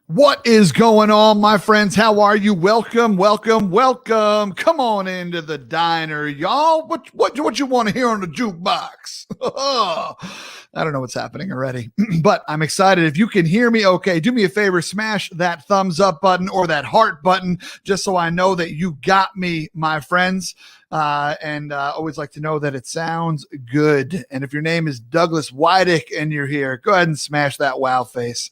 What is going on, my friends? How are you? Welcome. Come on into the diner, y'all. What you want to hear on the jukebox? I don't know what's happening already, but I'm excited. If you can hear me okay, do me a favor, smash that thumbs up button or that heart button, just so I know that you got me, my friends. And always like to know that it sounds good. And if your name is Douglas Wydick and you're here, go ahead and smash that wow face.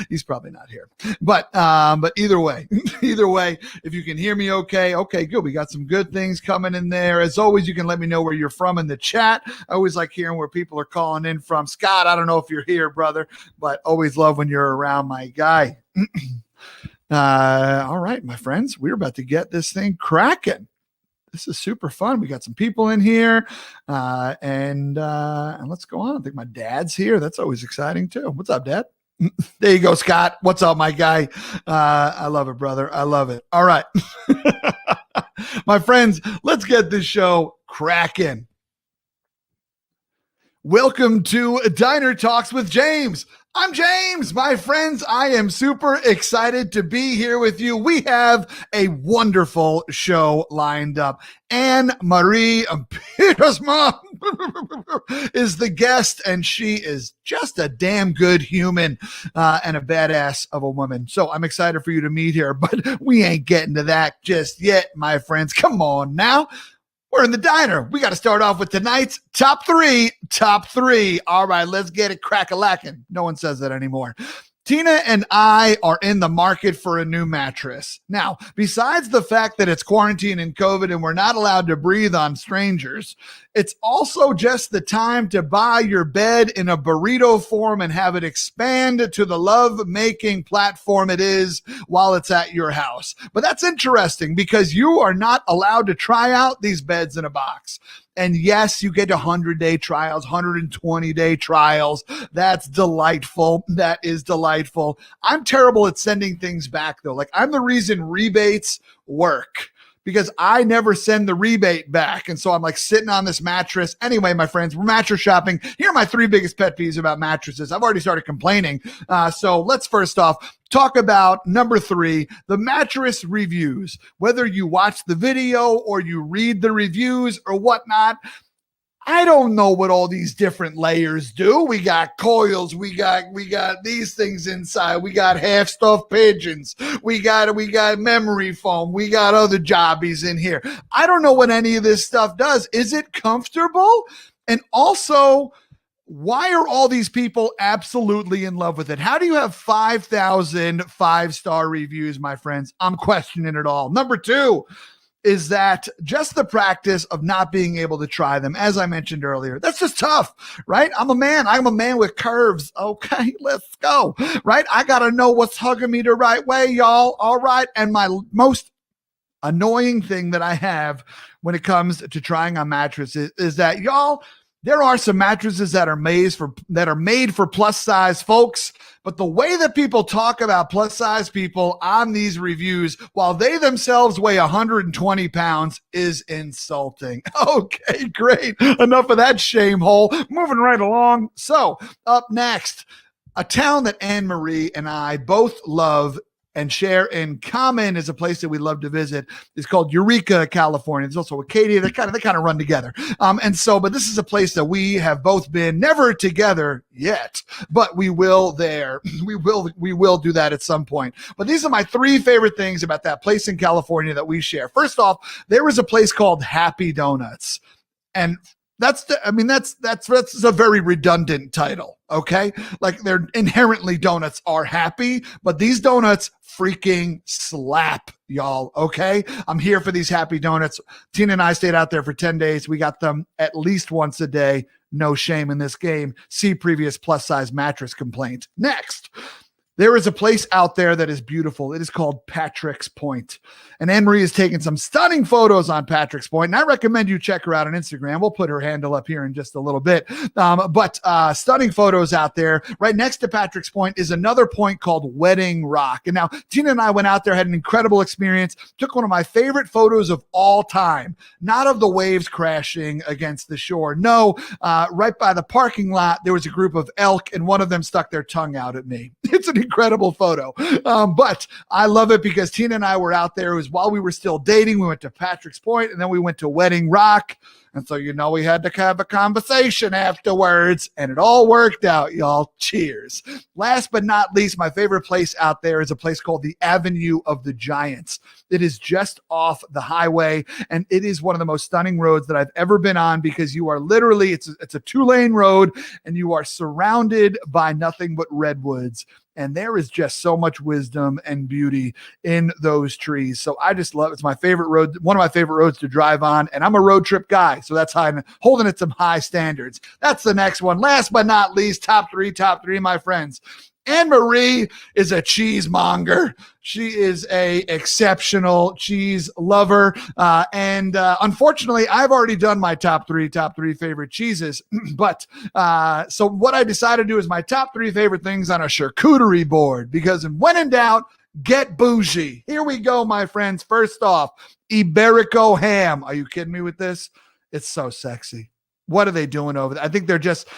He's probably not here, but either way, if you can hear me okay, good. We got some good things coming in there. As always, you can let me know where you're from in the chat. I always like hearing where people are calling in from. Scott, I don't know if you're here, brother, but always love when you're around, my guy. All right, my friends, we're about to get this thing cracking. This is super fun. We got some people in here, and let's go on. I think my dad's here. That's always exciting too. What's up, Dad? There you go, Scott. What's up, my guy? I love it, brother. I love it. All right, my friends, let's get this show cracking. Welcome to Diner Talks with James. I'm James, my friends. I am super excited to be here with you. We have a wonderful show lined up. Anne-Marie Pietersma is the guest, and she is just a damn good human and a badass of a woman. So I'm excited for you to meet her, but we ain't getting to that just yet, my friends. Come on now. We're in the diner. We got to start off with tonight's top three. All right, let's get it crack-a-lackin'. No one says that anymore. Tina and I are in the market for a new mattress. Now, besides the fact that it's quarantine and COVID and we're not allowed to breathe on strangers, it's also just the time to buy your bed in a burrito form and have it expand to the love-making platform it is while it's at your house. But that's interesting because you are not allowed to try out these beds in a box. And yes, you get 100-day trials, 120-day trials. That's delightful. That is delightful. I'm terrible at sending things back, though. Like, I'm the reason rebates work, because I never send the rebate back. And so I'm like sitting on this mattress. Anyway, my friends, we're mattress shopping. Here are my three biggest pet peeves about mattresses. I've already started complaining. So let's first off talk about number three, the mattress reviews. Whether you watch the video or you read the reviews or whatnot, I don't know what all these different layers do. We got coils. We got these things inside. We got half stuffed pigeons. We got memory foam. We got other jobbies in here. I don't know what any of this stuff does. Is it comfortable? And also, why are all these people absolutely in love with it? How do you have 5,000 5-star reviews, my friends? I'm questioning it all. Number two is that just the practice of not being able to try them, as I mentioned earlier, that's just tough, right? I'm a man with curves. Okay, let's go, right? I got to know what's hugging me the right way, y'all. All right. And my most annoying thing that I have when it comes to trying on mattresses is that, y'all, there are some mattresses that are made for plus size folks, but the way that people talk about plus size people on these reviews while they themselves weigh 120 pounds is insulting. Okay, great. Enough of that shame hole. Moving right along. So up next, a town that Anne-Marie and I both love and share in common is a place that we love to visit. It's called Eureka, California. There's also Acadia. They kind of run together. But this is a place that we have both been, never together yet, but we will there. We will do that at some point. But these are my three favorite things about that place in California that we share. First off, there is a place called Happy Donuts. And that's a very redundant title. Okay. Like, they're inherently donuts are happy, but these donuts freaking slap, y'all. Okay. I'm here for these Happy Donuts. Tina and I stayed out there for 10 days. We got them at least once a day. No shame in this game. See previous plus size mattress complaint. Next, There is a place out there that is beautiful. It is called Patrick's Point. And Anne-Marie has taken some stunning photos on Patrick's Point, and I recommend you check her out on Instagram. We'll put her handle up here in just a little bit. But stunning photos out there. Right next to Patrick's Point is another point called Wedding Rock. And now Tina and I went out there, had an incredible experience, took one of my favorite photos of all time, not of the waves crashing against the shore. No, right by the parking lot, there was a group of elk, and one of them stuck their tongue out at me. It's an incredible photo. But I love it because Tina and I were out there. It was while we were still dating. We went to Patrick's Point, and then we went to Wedding Rock. And so, we had to have a conversation afterwards, and it all worked out, y'all. Cheers. Last but not least, my favorite place out there is a place called the Avenue of the Giants. It is just off the highway, and it is one of the most stunning roads that I've ever been on because you are literally, it's a 2-lane road, and you are surrounded by nothing but redwoods. And there is just so much wisdom and beauty in those trees. So I just love it. It's my favorite road, one of my favorite roads to drive on. And I'm a road trip guy. So that's how I'm holding it some high standards. That's the next one. Last but not least, top three, my friends. AnneMarie is a cheesemonger. She is a exceptional cheese lover. And unfortunately, I've already done my top three favorite cheeses. But so what I decided to do is my top 3 favorite things on a charcuterie board, because when in doubt, get bougie. Here we go, my friends. First off, Iberico ham. Are you kidding me with this? It's so sexy. What are they doing over there? I think they're just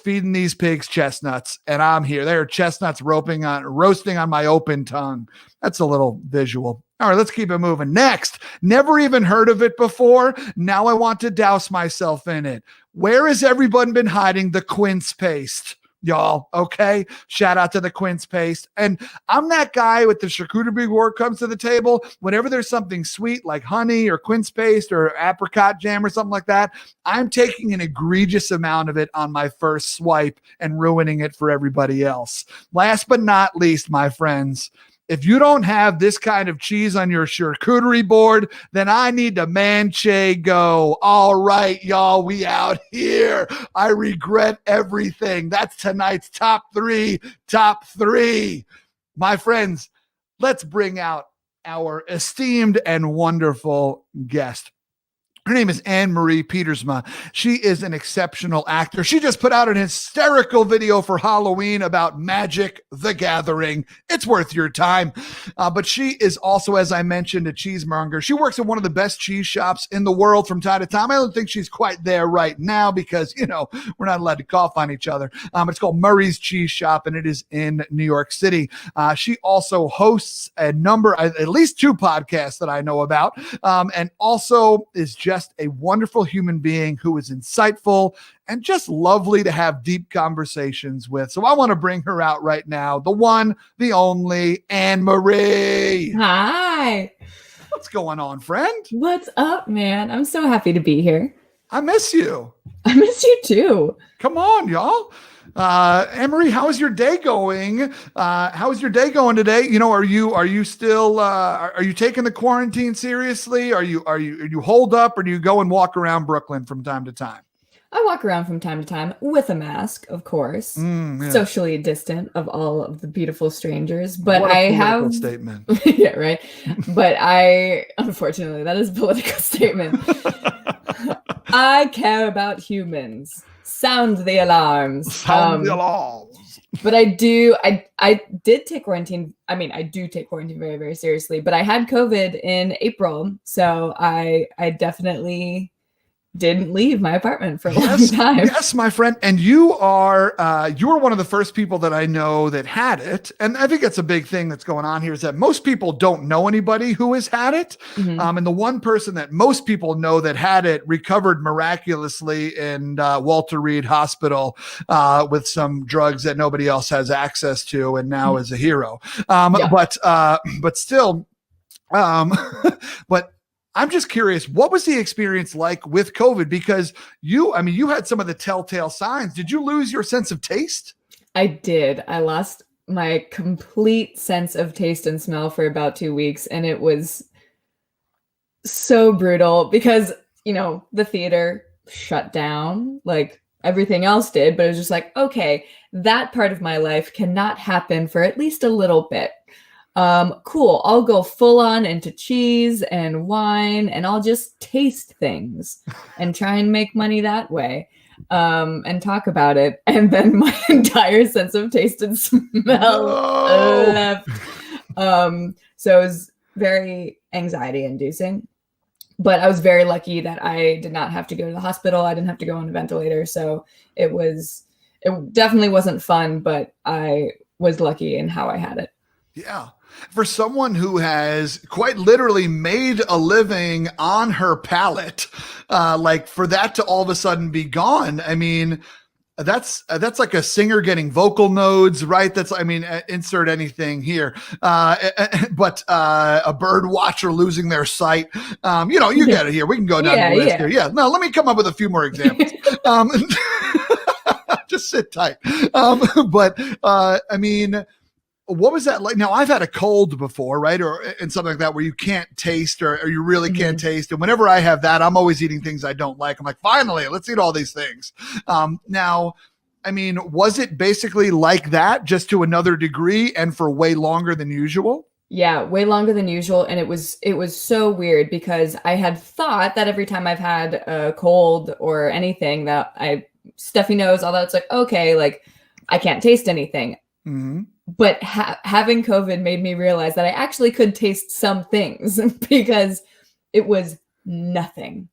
feeding these pigs chestnuts, and I'm here. There are chestnuts roasting on my open tongue. That's a little visual. All right, let's keep it moving. Next, never even heard of it before. Now I want to douse myself in it. Where has everyone been hiding the quince paste? Y'all, okay? Shout out to the quince paste. And I'm that guy with the charcuterie board comes to the table. Whenever there's something sweet like honey or quince paste or apricot jam or something like that, I'm taking an egregious amount of it on my first swipe and ruining it for everybody else. Last but not least, my friends, if you don't have this kind of cheese on your charcuterie board, then I need to manchego. All right, y'all, we out here. I regret everything. That's tonight's top three. My friends, let's bring out our esteemed and wonderful guest. Her name is Anne-Marie Pietersma. She is an exceptional actor. She just put out an hysterical video for Halloween about Magic: The Gathering. It's worth your time. But she is also, as I mentioned, a cheesemonger. She works at one of the best cheese shops in the world from time to time. I don't think she's quite there right now because, we're not allowed to cough on each other. It's called Murray's Cheese Shop, and it is in New York City. She also hosts at least 2 podcasts that I know about, and also is just a wonderful human being who is insightful and just lovely to have deep conversations with. So I want to bring her out right now. The one, the only Anne-Marie. Hi. What's going on, friend? What's up, man? I'm so happy to be here. I miss you. I miss you too. Come on, y'all. Anne-Marie, how is your day going? How is your day going today? Are you still, are you taking the quarantine seriously? Are you holed up, or do you go and walk around Brooklyn from time to time? I walk around from time to time with a mask, of course, socially distant of all of the beautiful strangers. But what a I political have statement. Yeah, right. But unfortunately, that is a political statement. I care about humans. Sound the alarms. Sound the alarms. But I did take quarantine. I mean, I do take quarantine very, very seriously, but I had COVID in April. So I definitely didn't leave my apartment for a long time. Yes, my friend. And you were one of the first people that I know that had it. And I think that's a big thing that's going on here, is that most people don't know anybody who has had it. Mm-hmm. And the one person that most people know that had it recovered miraculously in Walter Reed Hospital with some drugs that nobody else has access to, and now is a hero. But still, but I'm just curious, what was the experience like with COVID? Because you had some of the telltale signs. Did you lose your sense of taste? I did. I lost my complete sense of taste and smell for about 2 weeks. And it was so brutal because, the theater shut down. Like, everything else did, but it was just like, okay, that part of my life cannot happen for at least a little bit. Cool. I'll go full on into cheese and wine, and I'll just taste things and try and make money that way. And talk about it. And then my entire sense of taste and smell left. So it was very anxiety inducing, but I was very lucky that I did not have to go to the hospital. I didn't have to go on a ventilator. So it definitely wasn't fun, but I was lucky in how I had it. Yeah. For someone who has quite literally made a living on her palate, like for that to all of a sudden be gone, I mean, that's like a singer getting vocal nodes, right? Insert anything here. But a bird watcher losing their sight. You get it here. We can go down the list here. Yeah. No, let me come up with a few more examples. Just sit tight. What was that like? Now, I've had a cold before, right? And something like that where you can't taste or you really can't taste. And whenever I have that, I'm always eating things I don't like. I'm like, finally, let's eat all these things. Now, was it basically like that, just to another degree and for way longer than usual? Yeah, way longer than usual. And it was so weird because I had thought that every time I've had a cold or anything that stuffy nose, all that, it's like, okay, like I can't taste anything. Mm-hmm. But having COVID made me realize that I actually could taste some things because it was nothing,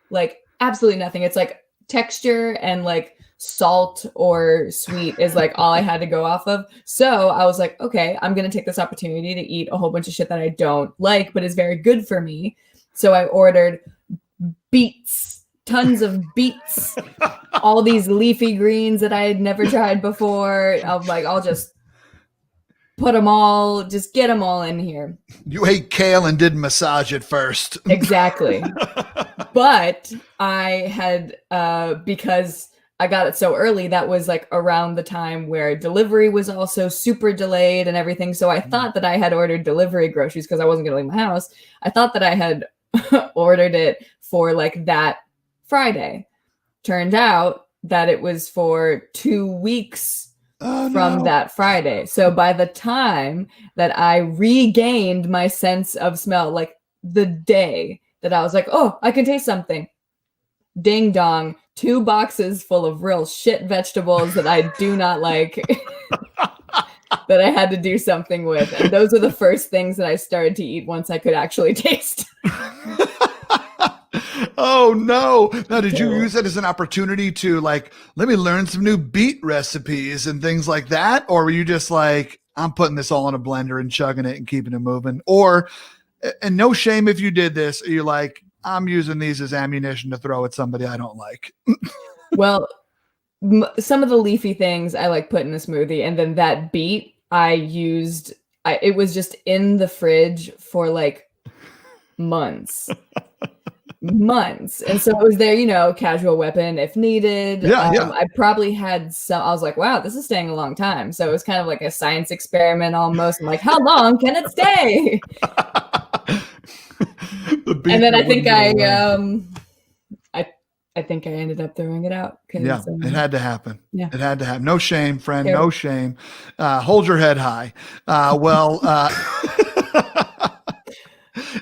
like absolutely nothing. It's like texture and like salt or sweet is like all I had to go off of. So I was like, okay, I'm going to take this opportunity to eat a whole bunch of shit that I don't like, but is very good for me. So I ordered beets, tons of beets, all these leafy greens that I had never tried before. I'm like, I'll just get them all in here. You ate kale and didn't massage it first. Exactly. But I had, because I got it so early, that was like around the time where delivery was also super delayed and everything. So I thought that I had ordered delivery groceries because I wasn't going to leave my house. I thought that I had ordered it for like that Friday. Turned out that it was for 2 weeks from that Friday. So by the time that I regained my sense of smell, like the day that I was like, oh, I can taste something. Ding dong, 2 boxes full of real shit vegetables that I do not like that I had to do something with. And those are the first things that I started to eat once I could actually taste. Oh no. Now, did you use it as an opportunity to like, let me learn some new beet recipes and things like that? Or were you just like, I'm putting this all in a blender and chugging it and keeping it moving? Or, and no shame if you did this, are you like, I'm using these as ammunition to throw at somebody I don't like? Well, some of the leafy things I like put in a smoothie. And then that beet it was just in the fridge for like months. And so it was there, casual weapon if needed. I probably had some, I was like, wow, this is staying a long time. So it was kind of like a science experiment almost. I'm like, how long can it stay? And then I think I think I ended up throwing it out. Yeah, it had to happen. Yeah. It had to happen. No shame, friend. Terrible. No shame. Hold your head high.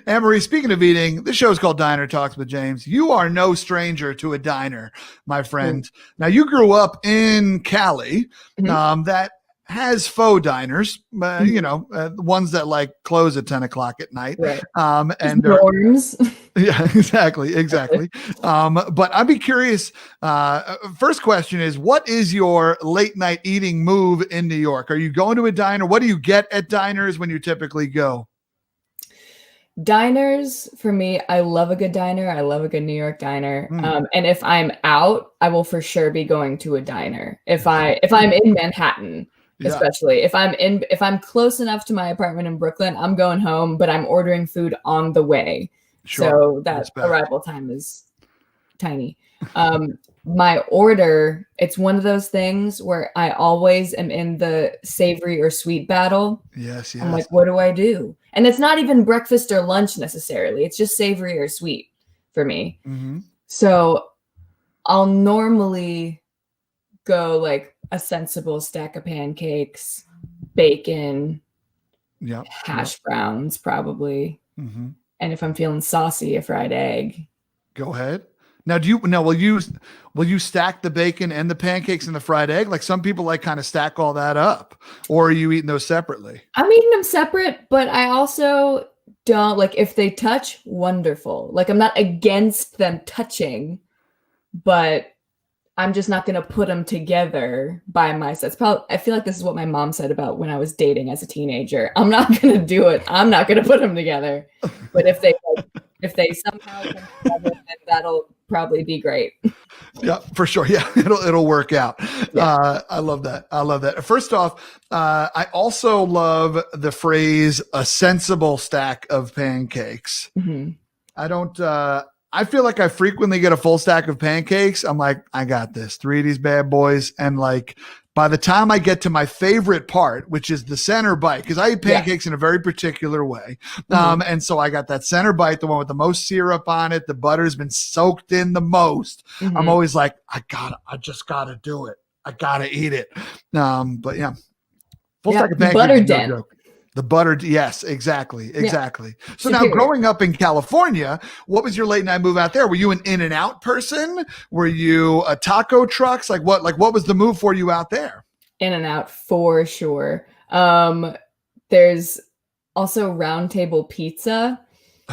Anne-Marie, speaking of eating, this show is called Diner Talks with James. You are no stranger to a diner, my friend. Mm-hmm. Now, you grew up in Cali, that has faux diners, ones that like close at 10 o'clock at night. Right. And norms. Yeah, exactly. But I'd be curious. First question is, what is your late night eating move in New York? Are you going to a diner? What do you get at diners when you typically go? Diners, for me, I love a good diner. I love a good New York diner. And if I'm out, I will for sure be going to a diner. If I'm in Manhattan, especially if I'm close enough to my apartment in Brooklyn, I'm going home, but I'm ordering food on the way. Sure. So that arrival time is tiny. My order, it's one of those things where I always am in the savory or sweet battle. Yes. I'm like, what do I do? And it's not even breakfast or lunch necessarily. It's just savory or sweet for me. Mm-hmm. So I'll normally go like a sensible stack of pancakes, bacon, hash browns probably. Mm-hmm. And if I'm feeling saucy, a fried egg. Go ahead. Now, will you stack the bacon and the pancakes and the fried egg? Like some people like kind of stack all that up, or are you eating those separately? I'm eating them separate, but I also don't like if they touch, wonderful. Like I'm not against them touching, but I'm just not going to put them together by myself. I feel like this is what my mom said about when I was dating as a teenager. I'm not going to do it. I'm not going to put them together. But if they somehow come together, then that'll probably be great. Yeah, for sure. Yeah, it'll work out. Yeah. I love that. First off, I also love the phrase "a sensible stack of pancakes." Mm-hmm. I feel like I frequently get a full stack of pancakes. I'm like, I got this. 3 of these bad boys. And like, by the time I get to my favorite part, which is the center bite, because I eat pancakes in a very particular way. Mm-hmm. And so I got that center bite, the one with the most syrup on it. The butter's been soaked in the most. Mm-hmm. I'm always like, I just gotta do it. I gotta eat it. But yeah, full stack of pancakes. Butter dent. No joke. The butter, yes, exactly. Yeah. So now, growing up in California, what was your late night move out there? Were you an In-N-Out person? Were you a taco trucks? Like what was the move for you out there? In-N-Out for sure. There's also Round Table Pizza.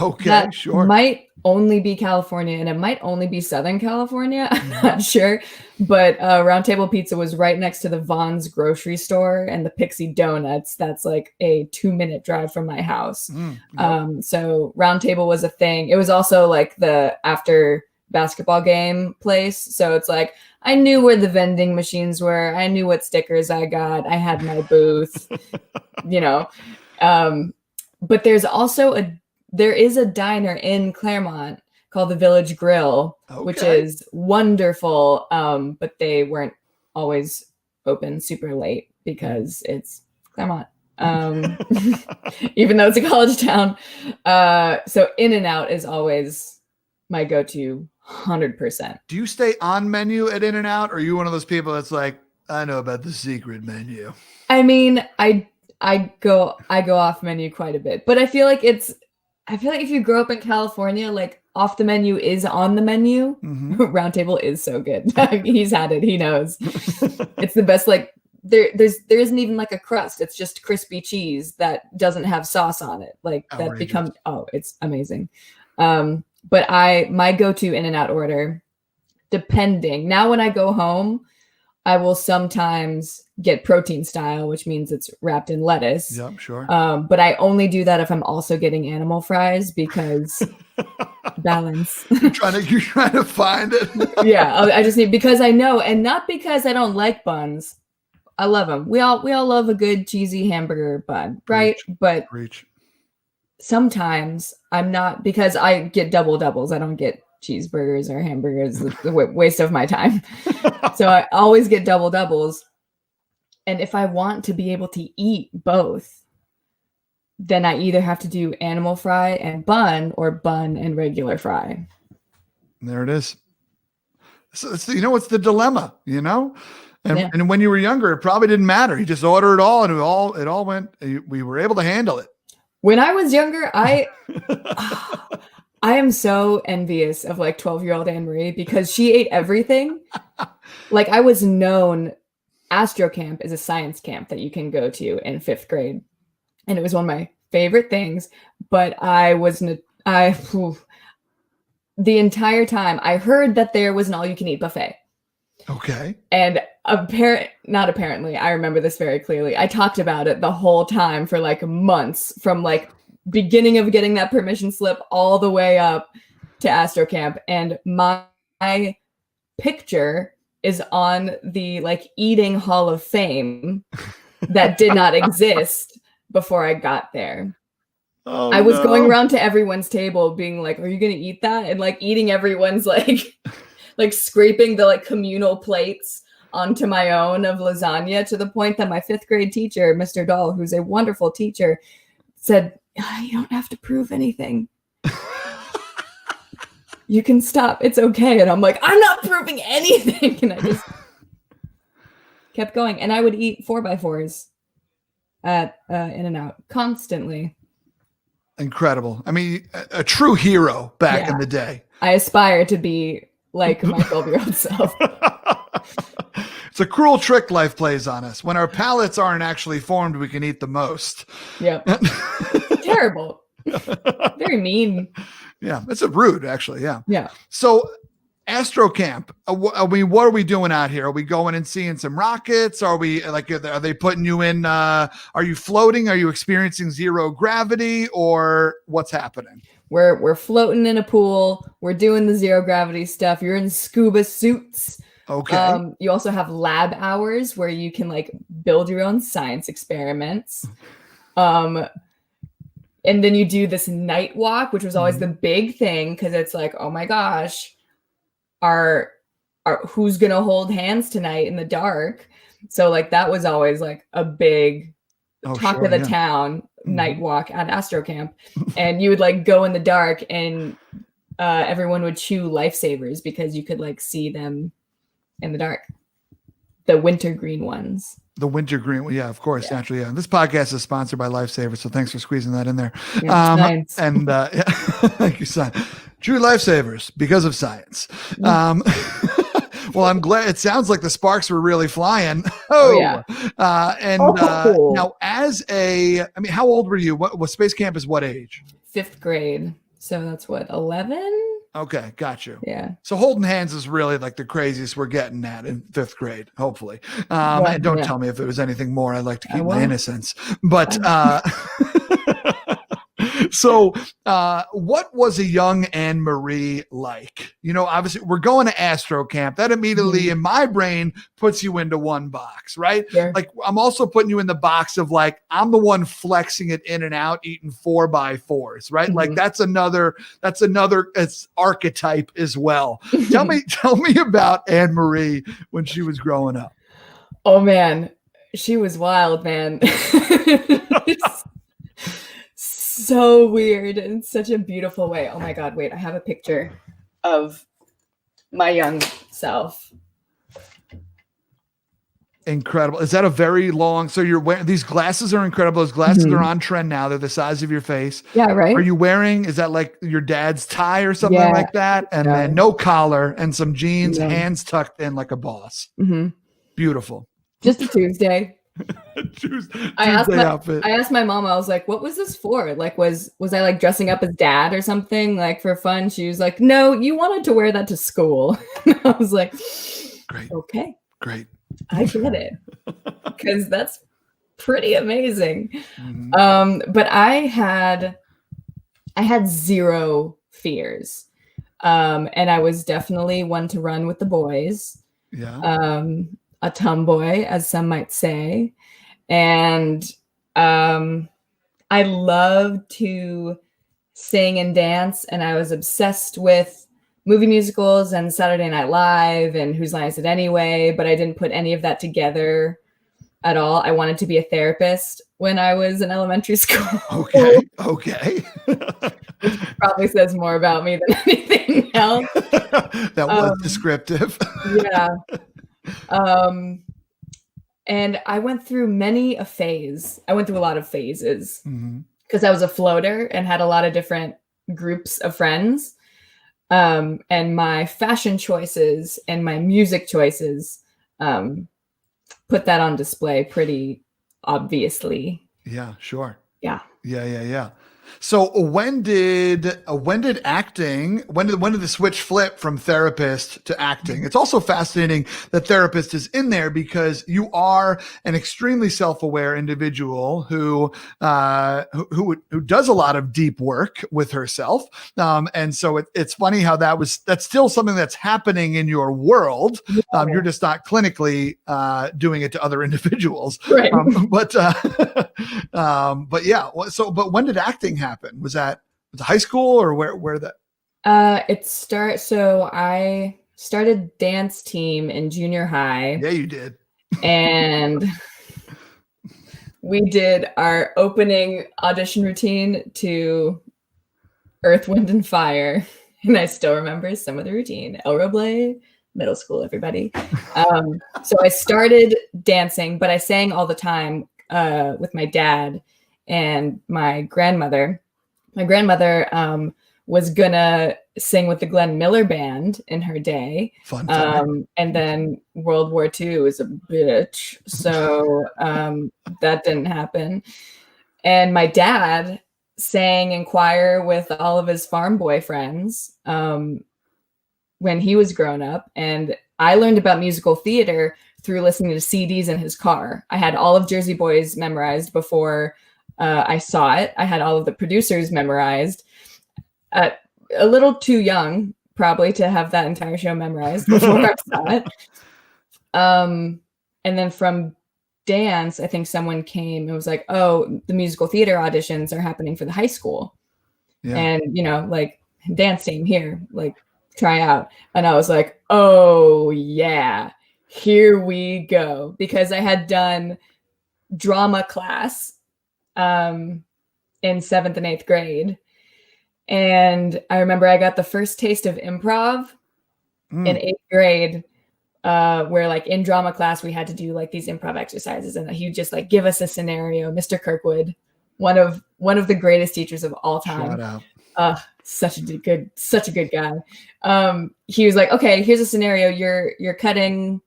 Okay, that sure. Might only be California, and it might only be Southern California. I'm not sure. But Round Table Pizza was right next to the Vaughn's grocery store and the Pixie Donuts. That's like a 2-minute drive from my house. So Round Table was a thing. It was also like the after basketball game place. So it's like I knew where the vending machines were. I knew what stickers I got. I had my booth, But there is a diner in Claremont called the Village Grill, which is wonderful. But they weren't always open super late because it's Claremont. Even though it's a college town. So In-N-Out is always my go-to 100%. Do you stay on menu at In-N-Out, or are you one of those people that's like, I know about the secret menu? I mean, I go off menu quite a bit, but I feel like if you grow up in California, like off the menu is on the menu. Mm-hmm. Round Table is so good. He's had it. He knows. It's the best. Like there isn't even like a crust. It's just crispy cheese that doesn't have sauce on it. Like that becomes, it's amazing. But my go-to In-N-Out order, depending. Now when I go home, I will sometimes get protein style, which means it's wrapped in lettuce. Yep, sure. But I only do that if I'm also getting animal fries because balance. You're trying to find it. Yeah, I just need, because I know, and not because I don't like buns. I love them. We all love a good cheesy hamburger bun, right? But sometimes I'm not, because I get doubles. I don't get cheeseburgers or hamburgers. The waste of my time. So I always get doubles. And if I want to be able to eat both, then I either have to do animal fry and bun or bun and regular fry. There it is. So it's it's the dilemma, And when you were younger, it probably didn't matter. You just order it all, and it all went. We were able to handle it. When I was younger, I am so envious of like 12-year-old AnneMarie because she ate everything. Like I was known. Astro Camp is a science camp that you can go to in 5th grade, and it was one of my favorite things. But the entire time I heard that there was an all-you-can-eat buffet. Okay. And not apparently, I remember this very clearly. I talked about it the whole time for like months, from like beginning of getting that permission slip all the way up to Astro Camp. And my picture is on the like eating Hall of Fame that did not exist before I got there. Oh, I was going around to everyone's table being like, are you going to eat that? And like eating everyone's like scraping the like communal plates onto my own of lasagna, to the point that my 5th grade teacher, Mr. Dahl, who's a wonderful teacher, said, you don't have to prove anything. You can stop. It's okay. And I'm like, I'm not proving anything. And kept going. And I would eat 4x4s at In-N-Out constantly. Incredible. I mean, a true hero back in the day. I aspire to be like my 12-year-old self. It's a cruel trick life plays on us. When our palates aren't actually formed, we can eat the most. Yep. Terrible. Very mean. Yeah, it's a rude, actually. Yeah. Yeah. So, Astro Camp. What are we doing out here? Are we going and seeing some rockets? Are they putting you in? Are you floating? Are you experiencing zero gravity, or what's happening? We're floating in a pool. We're doing the zero gravity stuff. You're in scuba suits. Okay. You also have lab hours where you can like build your own science experiments. And then you do this night walk, which was always the big thing, because it's like, oh my gosh, who's gonna hold hands tonight in the dark? So like that was always like a big talk of the town night walk at Astro Camp. And you would like go in the dark and everyone would chew lifesavers because you could like see them in the dark. The wintergreen ones. The wintergreen, yeah, of course, naturally. Yeah. This podcast is sponsored by Lifesavers, so thanks for squeezing that in there. Science. And thank you, son. True lifesavers because of science. Well, I'm glad. It sounds like the sparks were really flying. Now, how old were you? What Space Camp is what age? 5th grade. So that's what, 11? Okay, got you. Yeah. So holding hands is really like the craziest we're getting at in 5th grade, hopefully. And don't tell me if it was anything more. I'd like to keep my innocence. But so what was a young Anne-Marie like? You know, obviously we're going to Astro Camp. That immediately in my brain puts you into one box, right? Yeah. Like I'm also putting you in the box of like, I'm the one flexing it in and out, eating 4x4s, right? Like that's another archetype as well. Tell me about Anne-Marie when she was growing up. Oh man, she was wild, man. So weird in such a beautiful way. Oh my God, wait, I have a picture of my young self. Incredible. Is that a very long, so you're wearing, these glasses are incredible. Those glasses are on trend now. They're the size of your face. Yeah, right. Are you wearing, is that like your dad's tie or something like that? And then no collar and some jeans, hands tucked in like a boss. Beautiful. Just a Tuesday. Tuesday I outfit. asked my mom, I was like, what was this for? Like, was I like dressing up as dad or something, like for fun? She was like, no, you wanted to wear that to school. I was like, great. Okay. Great. I get it. Because that's pretty amazing. But I had zero fears. And I was definitely one to run with the boys. Yeah. A tomboy, as some might say. And I loved to sing and dance, and I was obsessed with movie musicals and Saturday Night Live and Whose Line Is It Anyway, but I didn't put any of that together at all. I wanted to be a therapist when I was in elementary school. Okay. Which probably says more about me than anything else. That was descriptive. Yeah. And I went through many a phase. I went through a lot of phases because I was a floater and had a lot of different groups of friends. And my fashion choices and my music choices put that on display pretty obviously. Yeah, sure. Yeah. So when did the switch flip from therapist to acting? It's also fascinating that therapist is in there because you are an extremely self-aware individual who does a lot of deep work with herself. And so it's funny how that's still something that's happening in your world. You're just not clinically doing it to other individuals. Right. But yeah. But when did acting happen? Was it high school or where that? So I started dance team in junior high. Yeah, you did. And we did our opening audition routine to Earth, Wind and Fire. And I still remember some of the routine. El Roble, middle school, everybody. So I started dancing, but I sang all the time with my dad and my grandmother. My grandmother was gonna sing with the Glenn Miller Band in her day. Fun time. And then World War II was a bitch. So that didn't happen. And my dad sang in choir with all of his farm boyfriends when he was grown up. And I learned about musical theater through listening to CDs in his car. I had all of Jersey Boys memorized before I saw it. I had all of the producers memorized. A little too young, probably, to have that entire show memorized before I saw it. And then from dance, I think someone came and was like, oh, the musical theater auditions are happening for the high school. Yeah. And, like, dance team here, like, try out. And I was like, oh, yeah, here we go. Because I had done drama class in 7th and 8th grade. And I remember I got the first taste of improv in 8th grade, where like in drama class, we had to do like these improv exercises, and he would just like give us a scenario. Mr. Kirkwood, one of the greatest teachers of all time. Shout out. Such a good guy. He was like, okay, here's a scenario. You're cutting,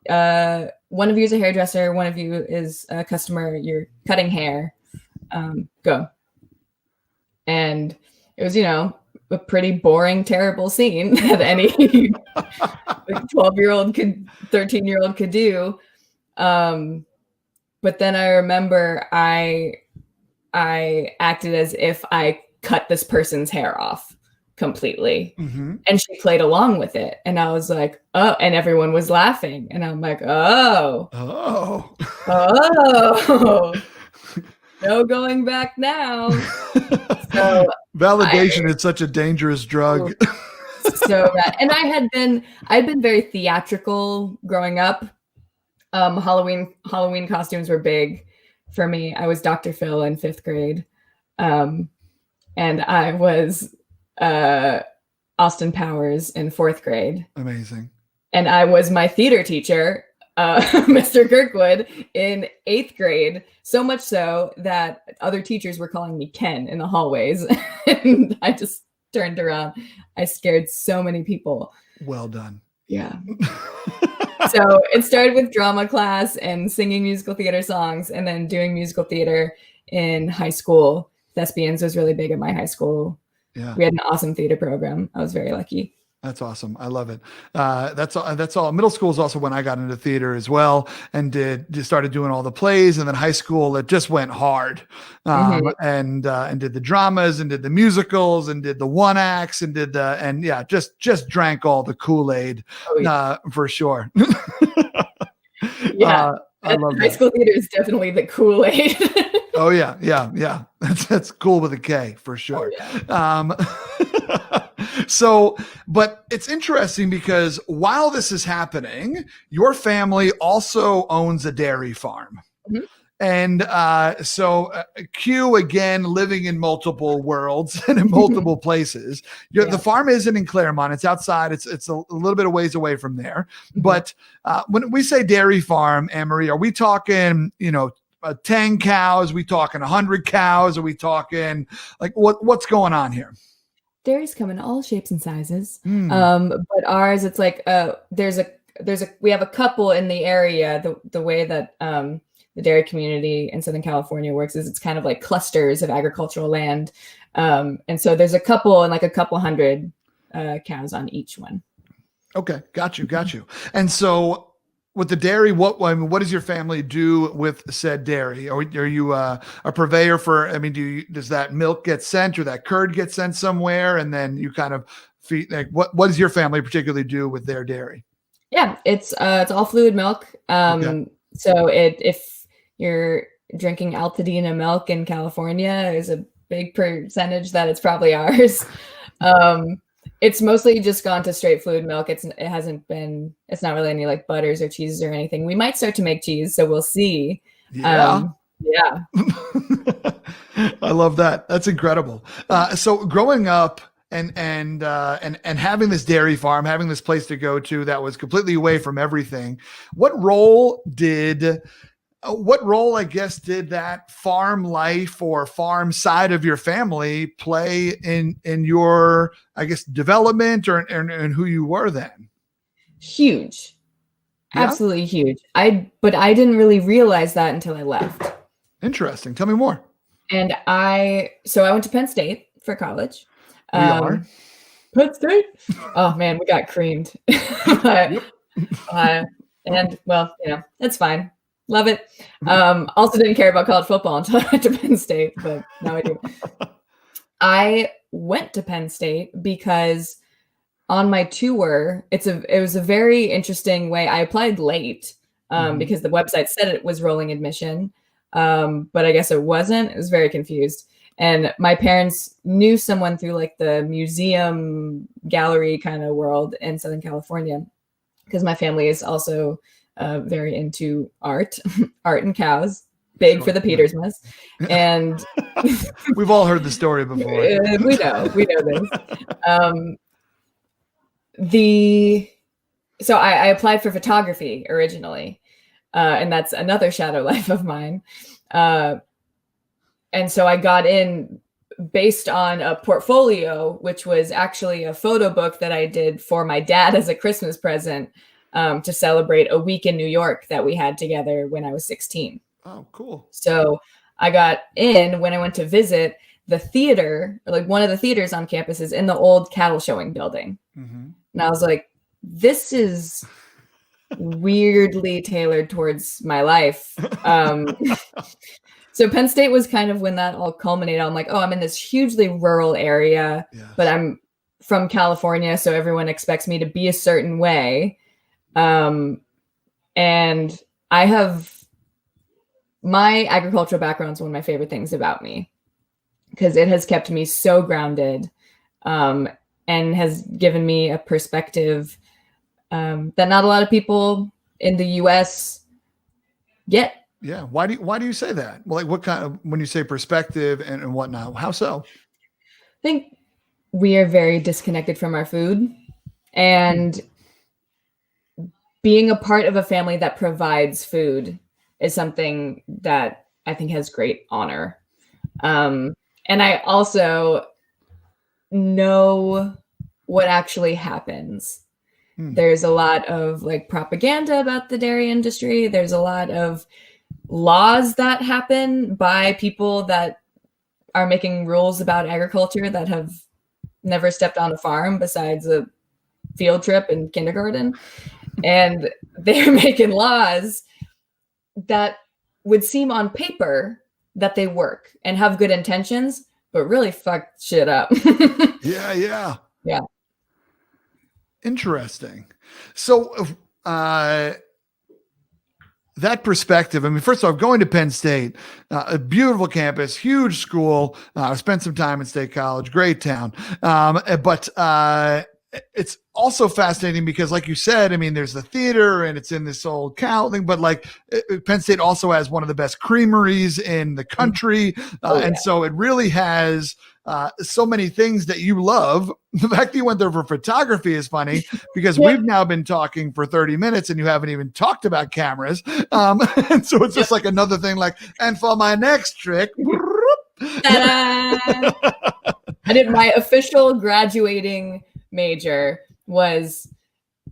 one of you is a hairdresser. One of you is a customer. You're cutting hair. Go. And it was, a pretty boring, terrible scene that any 12-year-old 13-year-old could do. But then I remember I acted as if I cut this person's hair off completely. Mm-hmm. And she played along with it. And I was like, oh, and everyone was laughing. And I'm like, oh. No going back now. So validation is such a dangerous drug. So bad. And I'd been very theatrical growing up. Halloween costumes were big for me. I was Dr. Phil in 5th grade. And I was Austin Powers in 4th grade. Amazing. And I was my theater teacher, Mr. Kirkwood, in 8th grade, so much so that other teachers were calling me Ken in the hallways. And I just turned around. I scared so many people. Well done. Yeah. So it started with drama class and singing musical theater songs, and then doing musical theater in high school. Thespians was really big at my high school. Yeah. We had an awesome theater program. I was very lucky. That's awesome. I love it. That's all. Middle school is also when I got into theater as well, and started doing all the plays. And then high school, it just went hard, and did the dramas, and did the musicals, and did the one acts, and just drank all the Kool-Aid, for sure. Yeah, I love high school theater is definitely the Kool-Aid. Oh yeah. That's cool with a K for sure. Oh, yeah. So, but it's interesting because while this is happening, your family also owns a dairy farm. Mm-hmm. And so Q, again, living in multiple worlds and in multiple places. The farm isn't in Claremont. It's outside. It's a little bit of ways away from there. Mm-hmm. But when we say dairy farm, Anne-Marie, are we talking, 10 cows? Are we talking 100 cows? Are we talking like what's going on here? Dairies come in all shapes and sizes. But ours, it's like we have a couple in the area. The way that the dairy community in Southern California works is it's kind of like clusters of agricultural land. And so there's a couple and like a couple hundred cows on each one. Okay, got you. And so with the dairy, what does your family do with said dairy? Are you a purveyor for? I mean, does that milk get sent or that curd get sent somewhere, and then you kind of feed? Like, what does your family particularly do with their dairy? Yeah, it's all fluid milk. Okay. So if you're drinking Altadena milk in California, there's a big percentage that it's probably ours. It's mostly just gone to straight fluid milk. It's not really any like butters or cheeses or anything. We might start to make cheese, so we'll see. Yeah. Yeah. I love that. That's incredible. So growing up and having this dairy farm, having this place to go to that was completely away from everything. What role, I guess, did that farm life or farm side of your family play in your, I guess, development or in who you were then? Huge. Yeah? Absolutely huge. But I didn't really realize that until I left. Interesting. Tell me more. And I went to Penn State for college. We are. Penn State. Oh man, we got creamed. And well, that's fine. Love it. Also didn't care about college football until I went to Penn State, but now I do. I went to Penn State because on my tour, it was a very interesting way. I applied late because the website said it was rolling admission, but I guess it wasn't. I was very confused. And my parents knew someone through like the museum gallery kind of world in Southern California, because my family is also very into art and cows, big for the Pietersmas. And we've all heard the story before. we know this. So I applied for photography originally, and that's another shadow life of mine. And so I got in based on a portfolio, which was actually a photo book that I did for my dad as a Christmas present to celebrate a week in New York that we had together when I was 16. Oh, cool. So I got in when I went to visit the theater, or like one of the theaters on campus is in the old cattle showing building. Mm-hmm. And I was like, this is weirdly tailored towards my life. So Penn State was kind of when that all culminated. I'm like, oh, I'm in this hugely rural area, but I'm from California, so everyone expects me to be a certain way. And I have my agricultural background is one of my favorite things about me, because it has kept me so grounded and has given me a perspective that not a lot of people in the U.S. get. Yeah. Why do you say that? Well, like what kind of, when you say perspective and whatnot, how so? I think we are very disconnected from our food, and being a part of a family that provides food is something that I think has great honor. And I also know what actually happens. There's a lot of like propaganda about the dairy industry. There's a lot of laws that happen by people that are making rules about agriculture that have never stepped on a farm besides a field trip in kindergarten. And they're making laws that would seem on paper that they work and have good intentions, but really fuck shit up. Yeah. Interesting. So, that perspective, I mean, first of all, going to Penn State, a beautiful campus, huge school. I spent some time at State College, great town. But it's also fascinating because, like you said, I mean, there's the theater and it's in this old cow thing, but like Penn State also has one of the best creameries in the country. And so it really has so many things that you love. The fact that you went there for photography is funny because we've now been talking for 30 minutes and you haven't even talked about cameras. And so it's just like another thing like, and for my next trick, I did my official graduating major was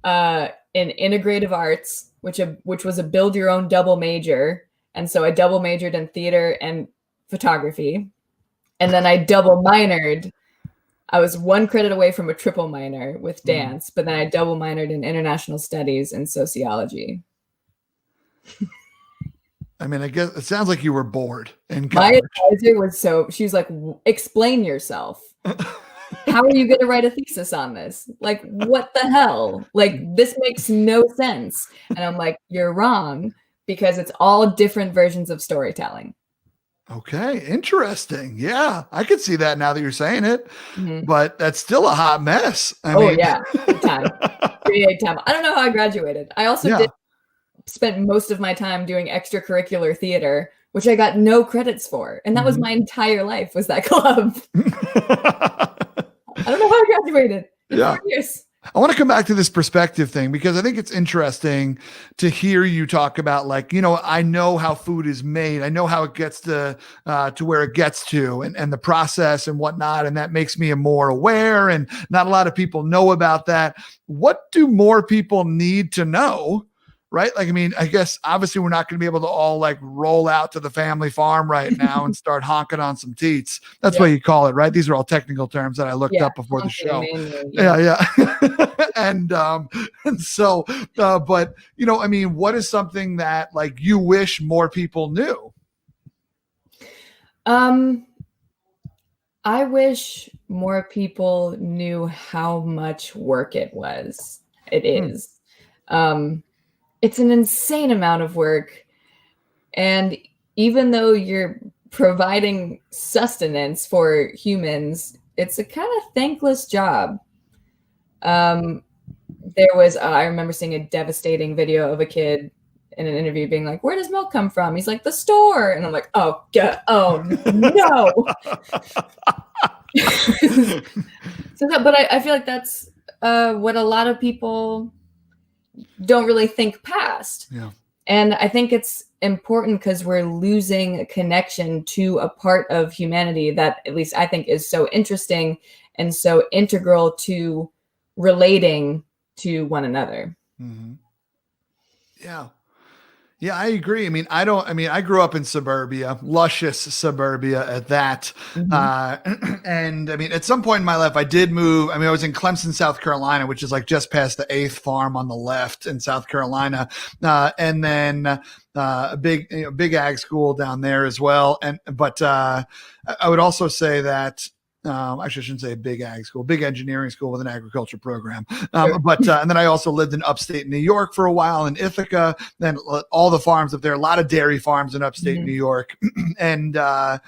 in integrative arts, which was a build your own double major. And so I double majored in theater and photography. And then I double minored. I was one credit away from a triple minor with dance, but then I double minored in international studies and sociology. I mean, I guess it sounds like you were bored in college. My advisor she was like, explain yourself. How are you going to write a thesis on this? Like, what the hell? Like, this makes no sense. And I'm like, you're wrong, because it's all different versions of storytelling. Okay, interesting. Yeah, I could see that now that you're saying it, but that's still a hot mess. I mean, yeah, big time. Big time. I don't know how I graduated. I also did spend most of my time doing extracurricular theater, which I got no credits for, and that was my entire life, was that club. I don't know how I graduated in Yeah. 4 years. I want to come back to this perspective thing because I think it's interesting to hear you talk about, like, I know how food is made. I know how it gets to where it gets to and the process and whatnot. And that makes me more aware. And not a lot of people know about that. What do more people need to know? Right. Like, I mean, I guess obviously we're not going to be able to all like roll out to the family farm right now and start honking on some teats. That's what you call it, right? These are all technical terms that I looked up before the show. Mainly, yeah. and so, but I mean, what is something that like you wish more people knew? I wish more people knew how much work it was. It is. It's an insane amount of work. And even though you're providing sustenance for humans, it's a kind of thankless job. I remember seeing a devastating video of a kid in an interview being like, "Where does milk come from?" He's like, "The store." And I'm like, oh no. But I feel like that's what a lot of people don't really think past. Yeah. And I think it's important because we're losing a connection to a part of humanity that at least I think is so interesting and so integral to relating to one another. Mm-hmm. Yeah. Yeah, I agree. I mean, I grew up in suburbia, luscious suburbia at that. And I mean, at some point in my life, I did move. I mean, I was in Clemson, South Carolina, which is like just past the 8th farm on the left in South Carolina. And then a big ag school down there as well. But I would also say that actually, I shouldn't say a big ag school, big engineering school with an agriculture program. Sure. But and then I also lived in upstate New York for a while in Ithaca, then all the farms up there, a lot of dairy farms in upstate New York. And I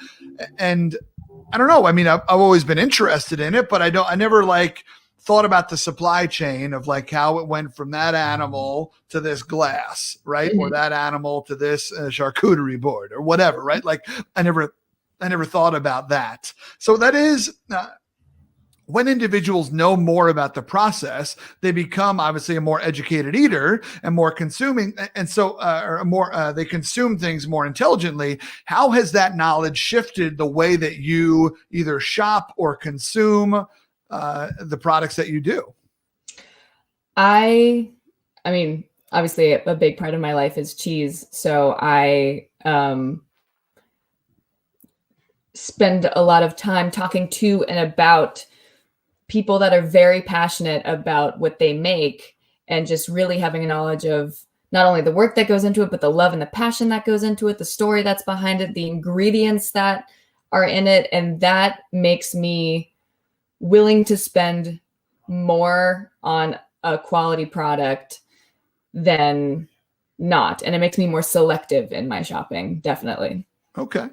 don't know. I mean, I've always been interested in it, but I never like thought about the supply chain of like how it went from that animal to this glass, right? Or that animal to this charcuterie board or whatever, right? Like I never thought about that. So that is when individuals know more about the process, they become obviously a more educated eater and more consuming. And so, they consume things more intelligently. How has that knowledge shifted the way that you either shop or consume the products that you do? I mean, obviously a big part of my life is cheese. So I, spend a lot of time talking to and about people that are very passionate about what they make and just really having a knowledge of not only the work that goes into it, but the love and the passion that goes into it, the story that's behind it, the ingredients that are in it. And that makes me willing to spend more on a quality product than not. And it makes me more selective in my shopping, definitely. Okay.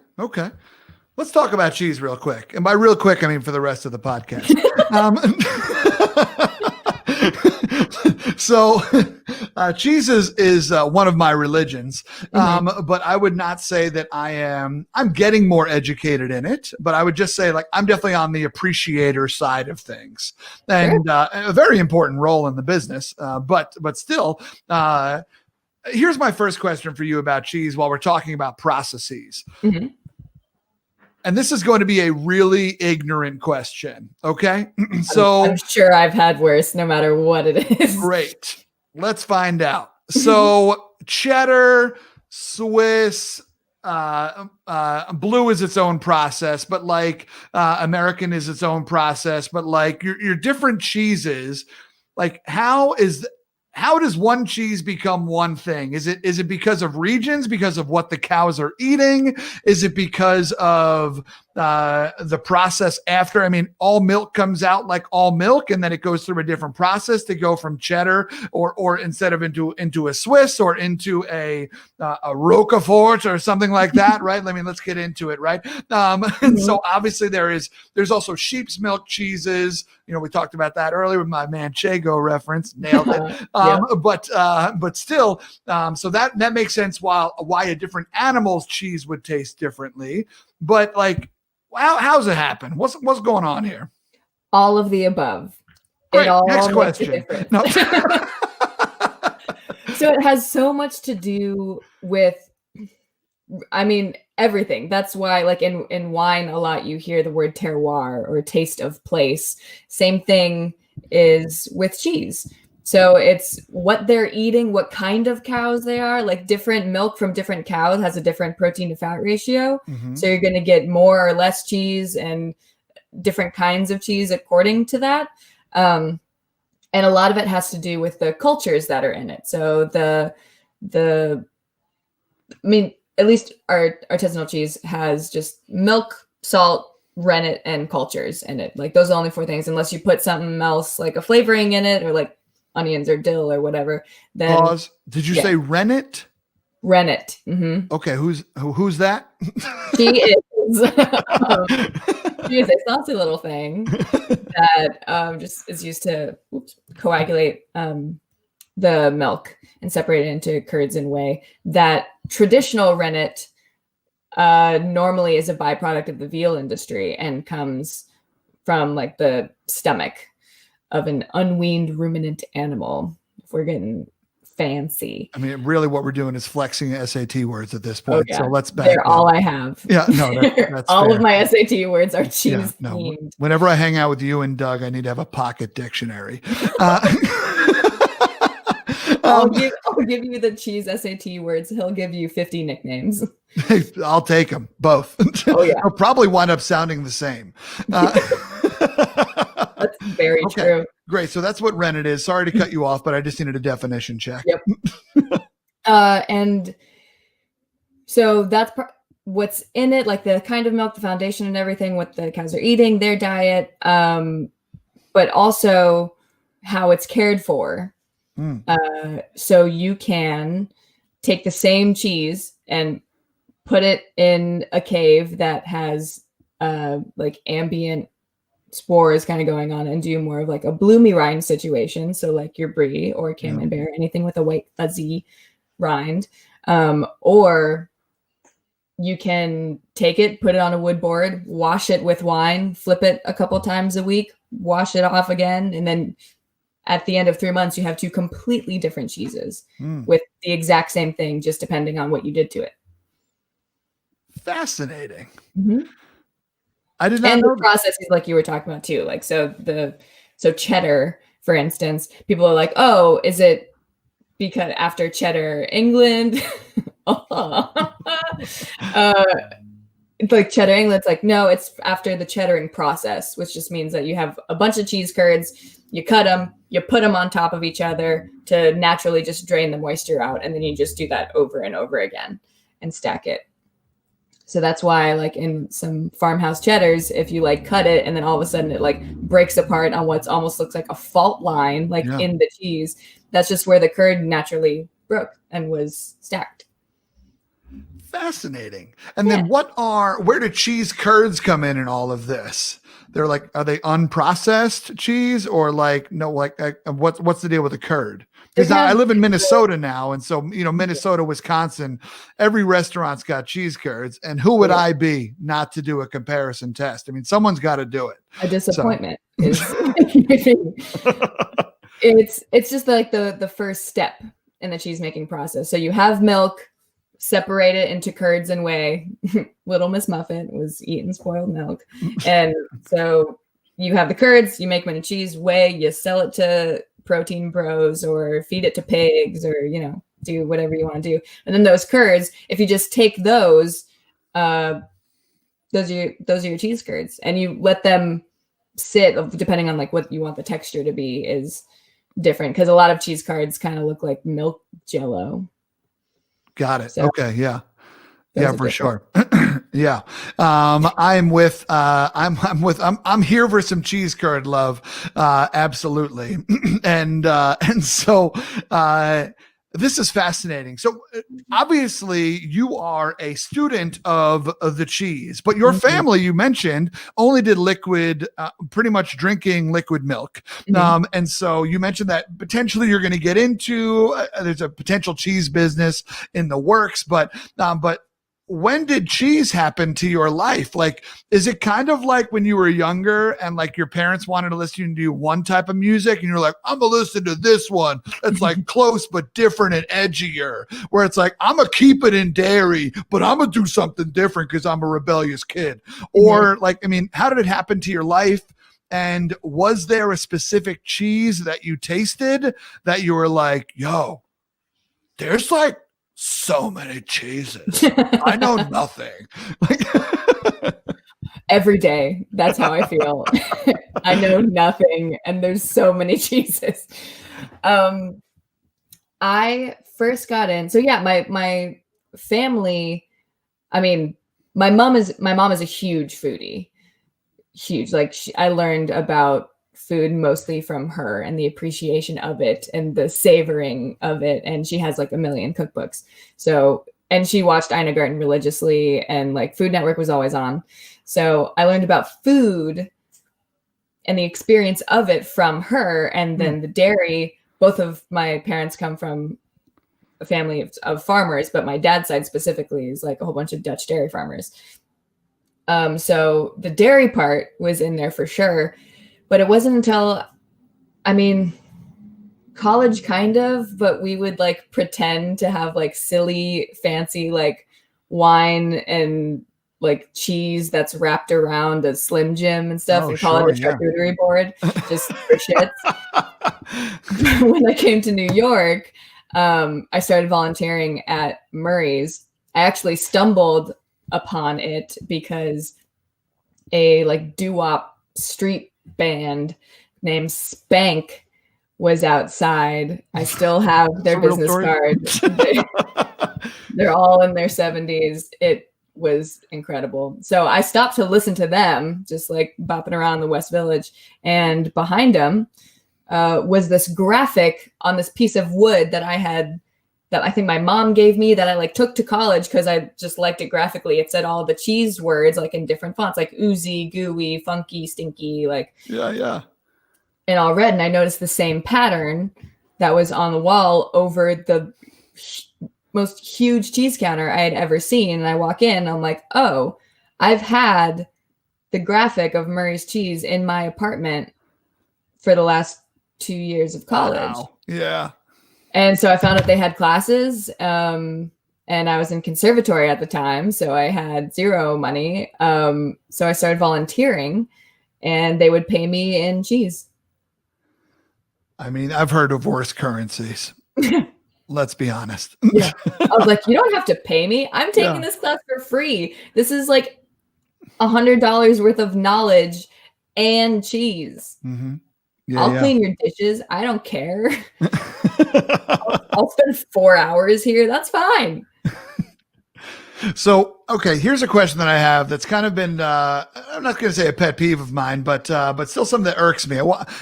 Let's talk about cheese real quick. And by real quick, I mean for the rest of the podcast. So cheese is one of my religions. But I would not say that I'm getting more educated in it, but I would just say like, I'm definitely on the appreciator side of things and a very important role in the business. But still, here's my first question for you about cheese while we're talking about processes. And this is going to be a really ignorant question. Okay. So I'm sure I've had worse no matter what it is. Great. Let's find out. So cheddar, Swiss, blue is its own process, but like American is its own process, but like your different cheeses, like how does one cheese become one thing? Is it because of regions, because of what the cows are eating? Is it because of the process after? I mean, all milk comes out like all milk, and then it goes through a different process to go from cheddar or instead of into a Swiss or into a Roquefort or something like that, right? I mean, let's get into it, right? And so obviously there's also sheep's milk cheeses. We talked about that earlier with my Manchego reference. Nailed it. But still, so that makes sense why a different animal's cheese would taste differently. But like, how's it happen? What's going on here? All of the above. Great. It all Next makes a question. difference. No. So it has so much to do with, I mean, everything. That's why, like in wine, a lot you hear the word terroir or taste of place. Same thing is with cheese. So it's what they're eating, what kind of cows they are. Like different milk from different cows has a different protein to fat ratio. Mhm. So you're going to get more or less cheese and different kinds of cheese according to that. And a lot of it has to do with the cultures that are in it. So I mean, at least our artisanal cheese has just milk, salt, rennet, and cultures in it. Like those are the only 4 things, unless you put something else like a flavoring in it or like onions or dill or whatever. Then Pause. Did you say rennet? Rennet. Mm-hmm. Okay, who's that? She is a saucy little thing that just is used to coagulate the milk and separate it into curds and whey. That traditional rennet normally is a byproduct of the veal industry and comes from like the stomach of an unweaned ruminant animal. If we're getting fancy. I mean, really what we're doing is flexing SAT words at this point. Oh, yeah. So let's back They're up. all I have. Yeah, no, that's all fair. of my SAT words are cheese Yeah, no. themed. Whenever I hang out with you and Doug, I need to have a pocket dictionary. I'll give you the cheese SAT words. He'll give you 50 nicknames. I'll take them both. Oh, yeah. They'll probably wind up sounding the same. That's very true. Great. So that's what rennet is. Sorry to cut you off, but I just needed a definition check. Yep. And so that's what's in it, like the kind of milk, the foundation and everything, what the cows are eating, their diet, but also how it's cared for. So you can take the same cheese and put it in a cave that has like ambient spores kind of going on and do more of like a bloomy rind situation. So like your brie or camembert, anything with a white fuzzy rind. Or you can take it, put it on a wood board, wash it with wine, flip it a couple times a week, wash it off again. And then at the end of 3 months, you have 2 completely different cheeses with the exact same thing, just depending on what you did to it. Fascinating. Mm-hmm. I did not and know the processes like you were talking about too. Like, so cheddar, for instance, people are like, oh, is it because after cheddar England? Like cheddar England's like, no, it's after the cheddaring process, which just means that you have a bunch of cheese curds, you cut them, you put them on top of each other to naturally just drain the moisture out. And then you just do that over and over again and stack it. So that's why, like in some farmhouse cheddars, if you like cut it and then all of a sudden it like breaks apart on what's almost looks like a fault line, like in the cheese, that's just where the curd naturally broke and was stacked. Fascinating. And then where do cheese curds come in all of this? They're like, are they unprocessed cheese or like, no, like what's the deal with the curd? Because I live in Minnesota now. And so, Minnesota, Wisconsin, every restaurant's got cheese curds. And who would I be not to do a comparison test? I mean, someone's got to do it. A disappointment is it's just like the first step in the cheese making process. So you have milk, separate it into curds and whey. Little Miss Muffet was eating spoiled milk. And so you have the curds, you make them into cheese, whey, you sell it to protein bros or feed it to pigs or, do whatever you want to do. And then those curds, if you just take those are your cheese curds and you let them sit, depending on like what you want the texture to be is different. Cause a lot of cheese curds kind of look like milk jello. Got it. So, okay. Yeah. Yeah, for sure. Yeah. I'm here for some cheese curd love. Absolutely. And so, this is fascinating. So obviously you are a student of the cheese, but your family, you mentioned, only did liquid, pretty much drinking liquid milk. And so you mentioned that potentially you're going to get into, there's a potential cheese business in the works, but when did cheese happen to your life? Like, is it kind of like when you were younger and like your parents wanted to listen to you one type of music and you're like, I'm gonna listen to this one that's like close but different and edgier, where it's like, I'm gonna keep it in dairy, but I'm gonna do something different because I'm a rebellious kid? Or like, I mean, how did it happen to your life? And was there a specific cheese that you tasted that you were like, yo, there's like so many cheeses. I know nothing. Every day, that's how I feel. I know nothing, and there's so many cheeses. I first got in. So yeah, my family. I mean, my mom is a huge foodie. Huge. Like I learned about food mostly from her and the appreciation of it and the savoring of it. And she has like a million cookbooks. So, and she watched Ina Garten religiously, and like Food Network was always on. So I learned about food and the experience of it from her. And then the dairy, both of my parents come from a family of farmers, but my dad's side specifically is like a whole bunch of Dutch dairy farmers. So the dairy part was in there for sure. But it wasn't until, I mean, college kind of, but we would like pretend to have like silly, fancy, like wine and like cheese that's wrapped around a Slim Jim and stuff, and call it a charcuterie board just for shits. When I came to New York, I started volunteering at Murray's. I actually stumbled upon it because a like doo-wop street band named Spank was outside. I still have their business card. They're all in their 70s. It was incredible. So I stopped to listen to them, just like bopping around the West Village. And behind them was this graphic on this piece of wood that I think my mom gave me, that I like took to college because I just liked it graphically. It said all the cheese words like in different fonts, like oozy, gooey, funky, stinky, like in all red. And I noticed the same pattern that was on the wall over the most huge cheese counter I had ever seen. And I walk in and I'm like, oh, I've had the graphic of Murray's cheese in my apartment for the last 2 years of college. Wow. Yeah. And so I found out they had classes, and I was in conservatory at the time, so I had zero money. So I started volunteering, and they would pay me in cheese. I mean, I've heard of worse currencies. Let's be honest. Yeah. I was like, you don't have to pay me. I'm taking this class for free. This is like $100 worth of knowledge and cheese. Mm-hmm. I'll clean your dishes. I don't care. I'll spend 4 hours here. That's fine. So, okay, here's a question that I have that's kind of been, I'm not going to say a pet peeve of mine, but still something that irks me.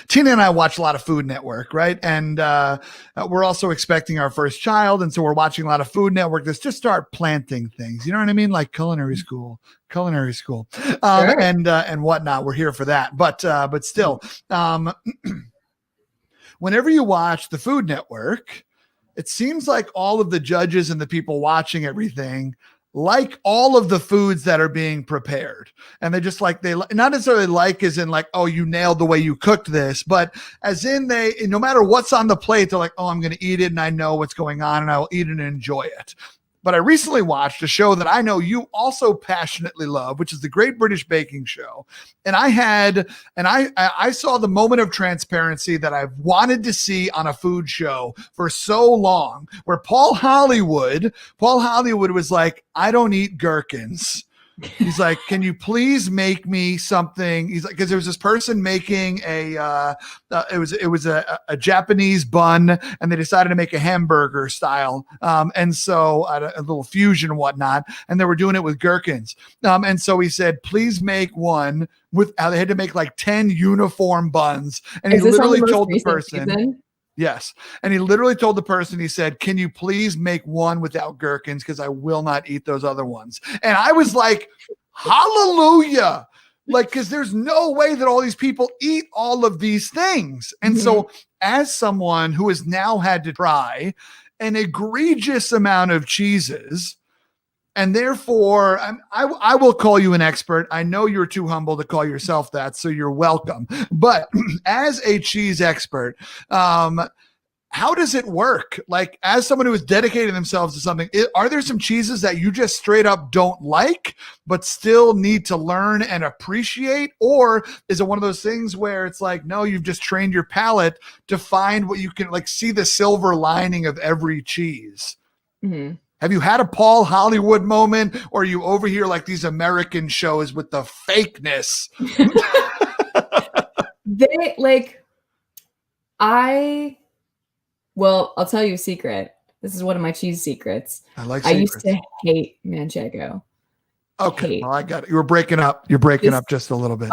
Tina and I watch a lot of Food Network, right? And we're also expecting our first child. And so we're watching a lot of Food Network that's just start planting things. You know what I mean? Like culinary school, Sure. and whatnot. We're here for that. But still, whenever you watch the Food Network, it seems like all of the judges and the people watching everything like all of the foods that are being prepared. And they just like, they not necessarily like as in like, oh, you nailed the way you cooked this, but as in they, no matter what's on the plate, they're like, oh, I'm going to eat it and I know what's going on and I will eat it and enjoy it. But I recently watched a show that I know you also passionately love, which is the Great British Baking Show. And I saw the moment of transparency that I've wanted to see on a food show for so long, where Paul Hollywood was like, I don't eat gherkins. He's like, can you please make me something? He's like, because there was this person making it was a Japanese bun, and they decided to make a hamburger style. And so a little fusion and whatnot, and they were doing it with gherkins. And so he said, please make one with, they had to make like 10 uniform buns. And he literally told the person, season? Yes. And he literally told the person, he said, can you please make one without gherkins? Because I will not eat those other ones. And I was like, hallelujah. Like, because there's no way that all these people eat all of these things. And so as someone who has now had to try an egregious amount of cheeses, And therefore, I will call you an expert. I know you're too humble to call yourself that, so you're welcome. But as a cheese expert, how does it work? Like, as someone who is dedicating themselves to something, are there some cheeses that you just straight up don't like, but still need to learn and appreciate? Or is it one of those things where it's like, no, you've just trained your palate to find what you can, like, see the silver lining of every cheese? Mm-hmm. Have you had a Paul Hollywood moment, or are you over here like these American shows with the fakeness? Well, I'll tell you a secret. This is one of my cheese secrets. I used to hate manchego. Okay, well, I got it. You were breaking up. You're breaking up just a little bit.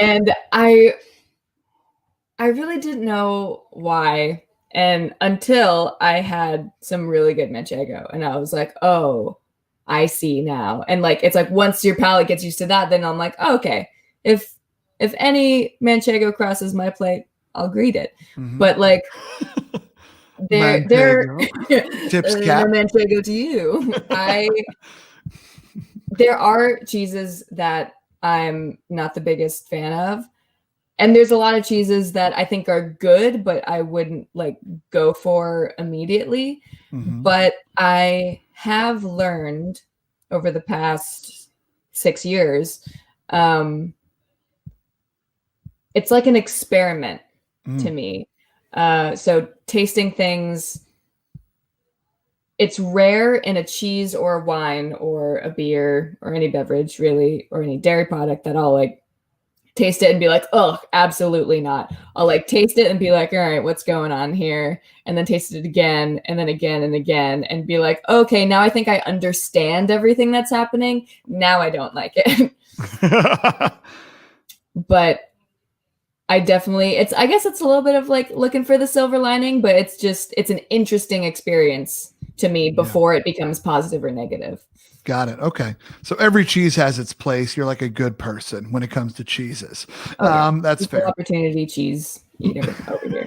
And I really didn't know why. And until I had some really good manchego, and I was like, oh, I see now. And like, it's like, once your palate gets used to that, then I'm like, oh, okay, if any manchego crosses my plate, I'll greet it. Mm-hmm. But like, they're tips cap. No manchego to you. There are cheeses that I'm not the biggest fan of. And there's a lot of cheeses that I think are good, but I wouldn't like go for immediately. Mm-hmm. But I have learned over the past 6 years, it's like an experiment to me. So tasting things, it's rare in a cheese or a wine or a beer or any beverage really, or any dairy product that I'll like taste it and be like, oh, absolutely not. I'll like taste it and be like, all right, what's going on here? And then taste it again and then again and again and be like, okay, now I think I understand everything that's happening. Now I don't like it. But I definitely, I guess it's a little bit of like looking for the silver lining, but it's an interesting experience to me before it becomes positive or negative. Got it. Okay. So every cheese has its place. You're like a good person when it comes to cheeses. That's fair. Opportunity cheese eater over here.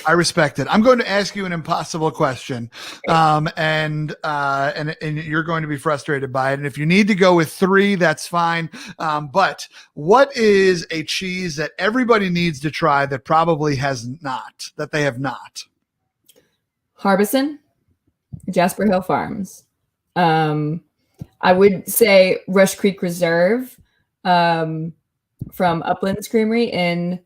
I respect it. I'm going to ask you an impossible question. And you're going to be frustrated by it. And if you need to go with 3, that's fine. But what is a cheese that everybody needs to try that probably that they have not? Harbison, Jasper Hill Farms. I would say Rush Creek Reserve, from Uplands Creamery in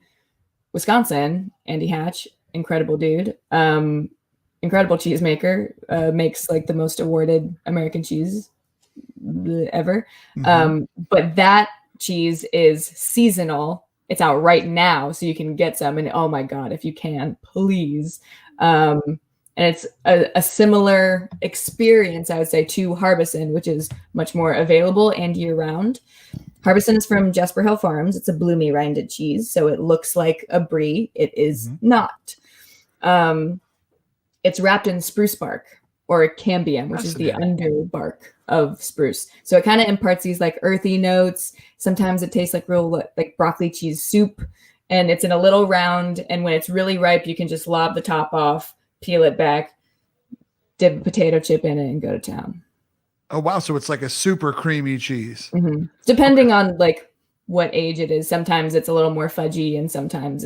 Wisconsin. Andy Hatch, incredible dude. Incredible cheesemaker, makes like the most awarded American cheese ever. Mm-hmm. But that cheese is seasonal. It's out right now, so you can get some. And oh my God, if you can, please. And it's a similar experience, I would say, to Harbison, which is much more available and year-round. Harbison is from Jasper Hill Farms. It's a bloomy rinded cheese, so it looks like a brie. It is not. It's wrapped in spruce bark, or cambium, which is the underbark of spruce. So it kind of imparts these like earthy notes. Sometimes it tastes like real like broccoli cheese soup, and it's in a little round. And when it's really ripe, you can just lob the top off, peel it back, dip a potato chip in it, and go to town. Oh, wow. So it's like a super creamy cheese. Mm-hmm. Depending on like what age it is. Sometimes it's a little more fudgy, and sometimes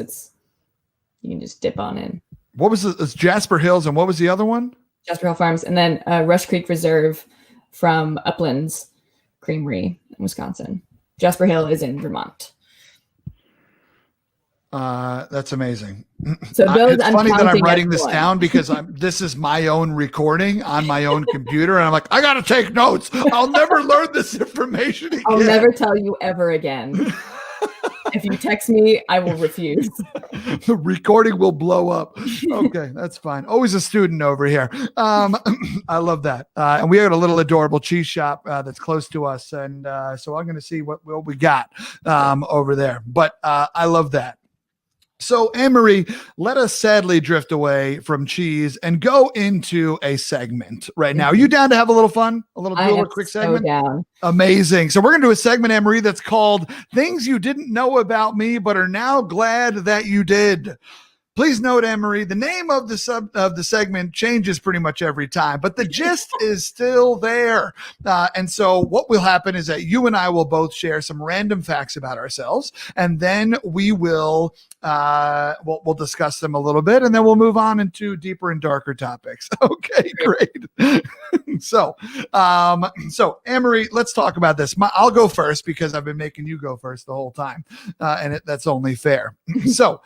you can just dip on in. What was it's Jasper Hills, and what was the other one? Jasper Hill Farms, and then Rush Creek Reserve from Uplands Creamery in Wisconsin. Jasper Hill is in Vermont. That's amazing. So those, it's funny that I'm writing this down because this is my own recording on my own computer, and I'm like, I gotta take notes. I'll never learn this information again. I'll never tell you ever again. If you text me, I will refuse. The recording will blow up. Okay, that's fine. Always a student over here. I love that. And we got a little adorable cheese shop that's close to us, and so I'm going to see what we got over there. But I love that. So, AnneMarie, let us sadly drift away from cheese and go into a segment right now. Are you down to have a little fun? A little quick segment? Down. Amazing. So we're going to do a segment, AnneMarie, that's called Things You Didn't Know About Me But Are Now Glad That You Did. please note, Anne-Marie, the name of the segment changes pretty much every time, but the gist is still there. And so what will happen is that you and I will both share some random facts about ourselves, and then we will we'll discuss them a little bit, and then we'll move on into deeper and darker topics. Okay, great. So Anne-Marie, let's talk about this. I'll go first because I've been making you go first the whole time, and that's only fair. So,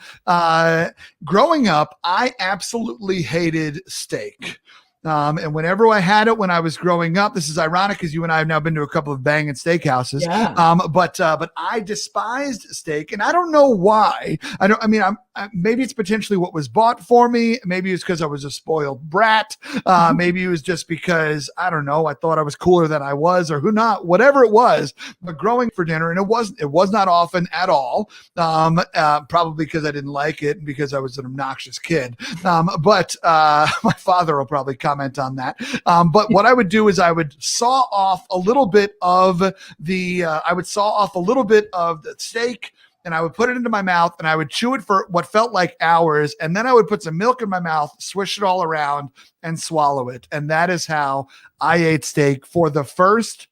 growing up, I absolutely hated steak. And whenever I had it when I was growing up, this is ironic because you and I have now been to a couple of banging steakhouses. Yeah. But I despised steak, and I don't know why. Maybe it's potentially what was bought for me. Maybe it's because I was a spoiled brat. Maybe it was just because, I don't know, I thought I was cooler than I was, or whatever it was. But growing for dinner, and it was not often at all. Probably because I didn't like it and because I was an obnoxious kid. But my father will probably comment on that. But what I would do is I would saw off a little bit of the steak, and I would put it into my mouth, and I would chew it for what felt like hours, and then I would put some milk in my mouth, swish it all around, and swallow it. And that is how I ate steak for the first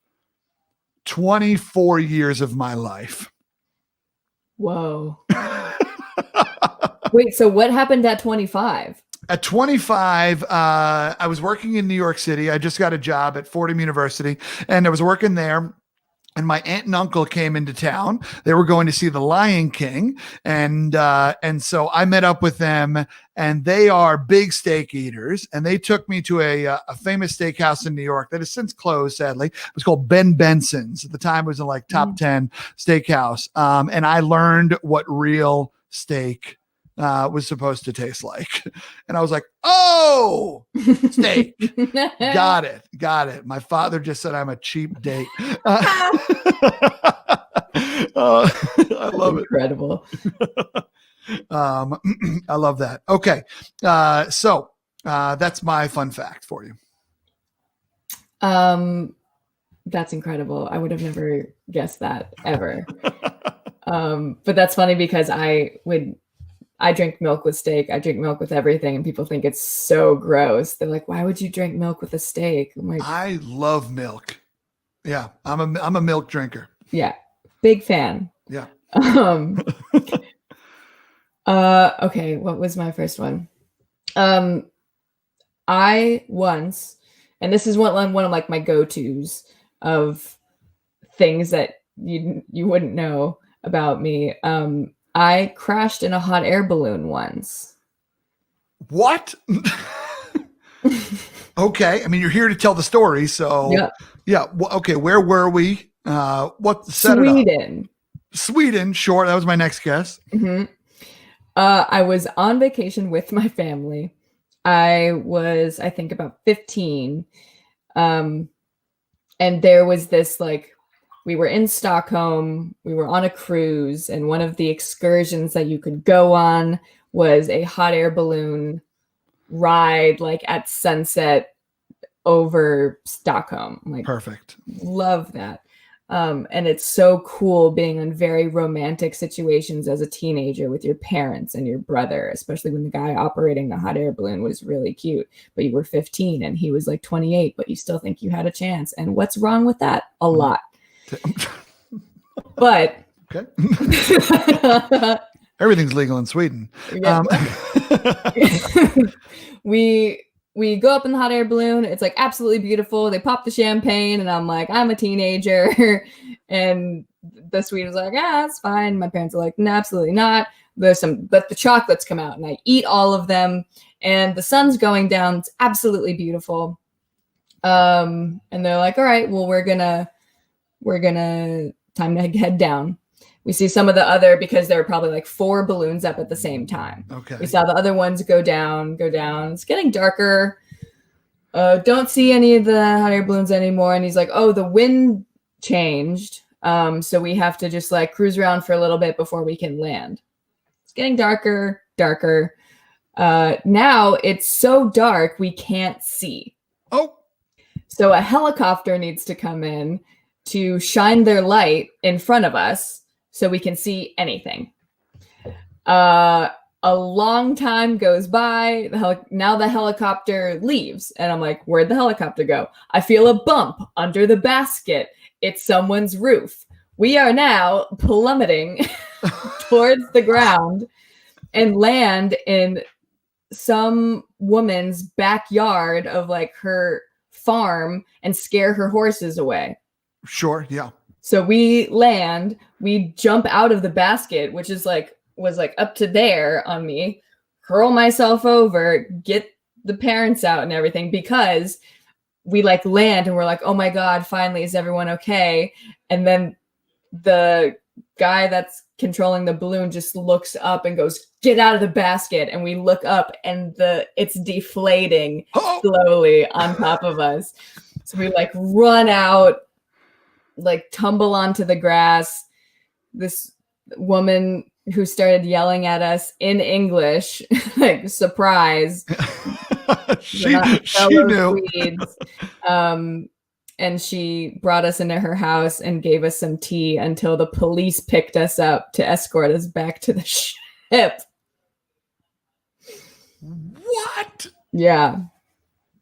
24 years of my life. Whoa. Wait, so what happened at 25? At 25, I was working in New York City. I just got a job at Fordham University, and I was working there. And my aunt and uncle came into town. They were going to see The Lion King. And so I met up with them, and they are big steak eaters. And they took me to a famous steakhouse in New York that has since closed, sadly. It was called Ben Benson's. At the time, it was a top 10 steakhouse. And I learned what real steak was supposed to taste like. And I was like, oh, steak. Got it. My father just said I'm a cheap date. I love it. Incredible. I love that. Okay. So that's my fun fact for you. That's incredible. I would have never guessed that ever. But that's funny because I drink milk with steak. I drink milk with everything, and people think it's so gross. They're like, "Why would you drink milk with a steak?" I'm like, I love milk. Yeah, I'm a milk drinker. Yeah, big fan. Yeah. Okay, what was my first one? I once, and this is one of like my go-tos of things that you wouldn't know about me. I crashed in a hot air balloon once. What? Okay. I mean, you're here to tell the story. So yeah. Well, okay. Where were we? What set Sweden. It up? Sweden. Sure. That was my next guess. Mm-hmm. I was on vacation with my family. I was, I think, about 15. And there was this we were in Stockholm, we were on a cruise, and one of the excursions that you could go on was a hot air balloon ride, at sunset over Stockholm. Perfect. Love that. And it's so cool being in very romantic situations as a teenager with your parents and your brother, especially when the guy operating the hot air balloon was really cute, but you were 15 and he was 28, but you still think you had a chance. And what's wrong with that? A lot. But okay. Everything's legal in Sweden. Yeah. We go up in the hot air balloon. It's absolutely beautiful. They pop the champagne, and I'm like, I'm a teenager. And the Sweden's like, it's fine. My parents are like, no, absolutely not. But the chocolates come out, and I eat all of them. And the sun's going down. It's absolutely beautiful. And they're like, all right, well, we're gonna time to head down. We see some of the other, because there were probably 4 balloons up at the same time. Okay. We saw the other ones go down. It's getting darker. Don't see any of the hot air balloons anymore. And he's like, oh, the wind changed. So we have to just cruise around for a little bit before we can land. It's getting darker. Now it's so dark we can't see. Oh. So a helicopter needs to come in to shine their light in front of us so we can see anything. A long time goes by. Now the helicopter leaves. And I'm like, where'd the helicopter go? I feel a bump under the basket. It's someone's roof. We are now plummeting towards the ground and land in some woman's backyard of like her farm and scare her horses away. Sure. Yeah. So we land, we jump out of the basket, which is like, was like up to there on me, hurl myself over, get the parents out and everything, because we like land and we're like, oh my God, finally, is everyone okay? And then the guy that's controlling the balloon just looks up and goes, get out of the basket. And we look up and it's deflating slowly on top of us. So we like run out, like tumble onto the grass. This woman who started yelling at us in English, like surprise. she knew. And she brought us into her house and gave us some tea until the police picked us up to escort us back to the ship. What? Yeah.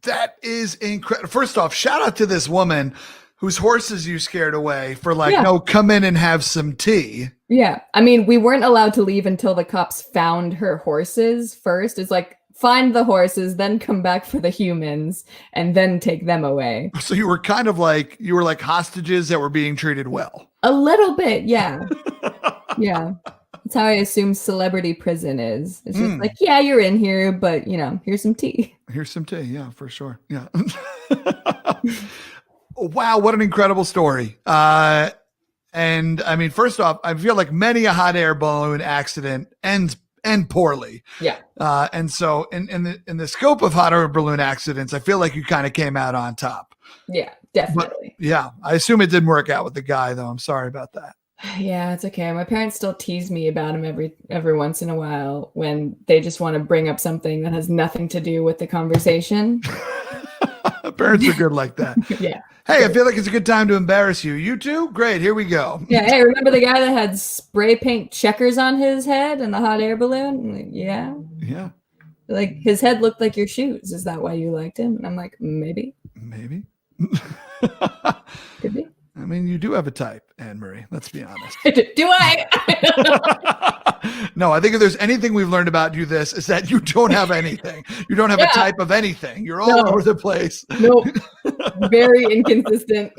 That is incredible. First off, shout out to this woman whose horses you scared away for like, no, come in and have some tea. Yeah. I mean, we weren't allowed to leave until the cops found her horses first. It's like, find the horses, then come back for the humans, and then take them away. So you were kind of like, hostages that were being treated well. A little bit, yeah. Yeah. That's how I assume celebrity prison is. It's just like, yeah, you're in here, but, here's some tea. Here's some tea, yeah, for sure. Yeah. Wow, what an incredible story. And I mean, first off, I feel like many a hot air balloon accident ends poorly. Yeah. And so in the scope of hot air balloon accidents, I feel like you kind of came out on top. Yeah, definitely. But, yeah. I assume it didn't work out with the guy though. I'm sorry about that. Yeah, it's okay. My parents still tease me about him every once in a while when they just want to bring up something that has nothing to do with the conversation. Parents are good like that. Yeah. Hey, I feel like it's a good time to embarrass you. You too? Great. Here we go. Yeah. Hey, remember the guy that had spray paint checkers on his head and the hot air balloon? Like, yeah. Yeah. Like his head looked like your shoes. Is that why you liked him? And I'm like, maybe. Maybe. Could be. I mean, you do have a type, Anne-Marie. Let's be honest. Do I? No, I think if there's anything we've learned about you, this is that you don't have anything. You don't have a type of anything. You're all over the place. Nope. Very inconsistent.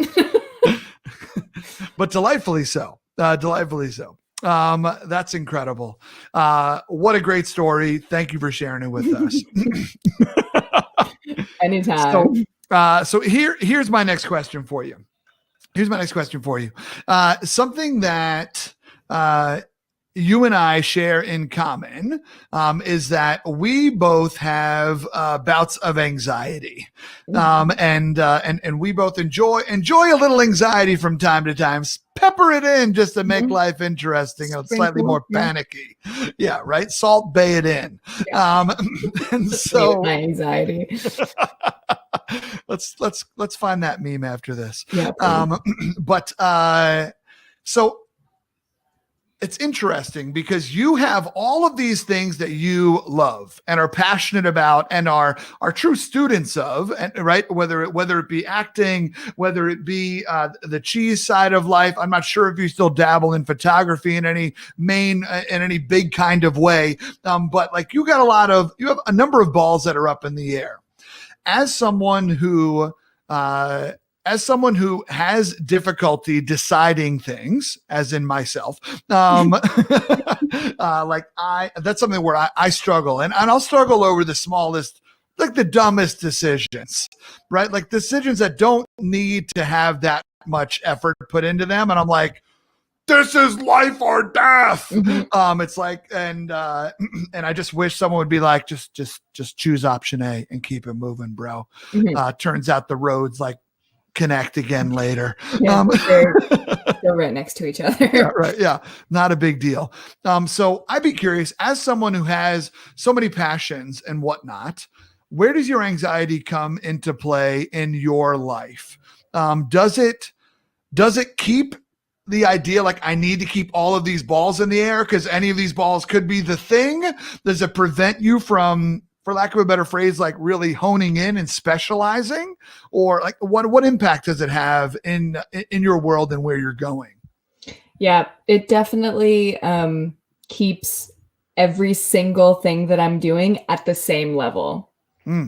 But delightfully so. Delightfully so. That's incredible. What a great story. Thank you for sharing it with us. Anytime. So here's my next question for you. Something that you and I share in common is that we both have bouts of anxiety, and we both enjoy a little anxiety from time to time. Pepper it in just to make life interesting and slightly more panicky. Yeah, right. Salt Bay it in. Yeah. And so my anxiety. Let's find that meme after this. Yeah. So it's interesting because you have all of these things that you love and are passionate about and are true students of, and right, whether it be acting, whether it be the cheese side of life. I'm not sure if you still dabble in photography in any big kind of way, but like you have a number of balls that are up in the air. As someone who has difficulty deciding things, as in myself, that's something where I struggle, and I'll struggle over the smallest, like the dumbest decisions, right? Like decisions that don't need to have that much effort put into them. And I'm like, this is life or death. Mm-hmm. It's like, and I just wish someone would be like, just choose option A and keep it moving, bro. Mm-hmm. Turns out the roads like connect again later. Yeah, they're right next to each other. Yeah, right. Yeah. Not a big deal. So I'd be curious, as someone who has so many passions and whatnot, where does your anxiety come into play in your life? Does it keep the idea like I need to keep all of these balls in the air because any of these balls could be the thing? Does it prevent you from, for lack of a better phrase, like really honing in and specializing? Or like what impact does it have in your world and where you're going? Yeah, it definitely keeps every single thing that I'm doing at the same level,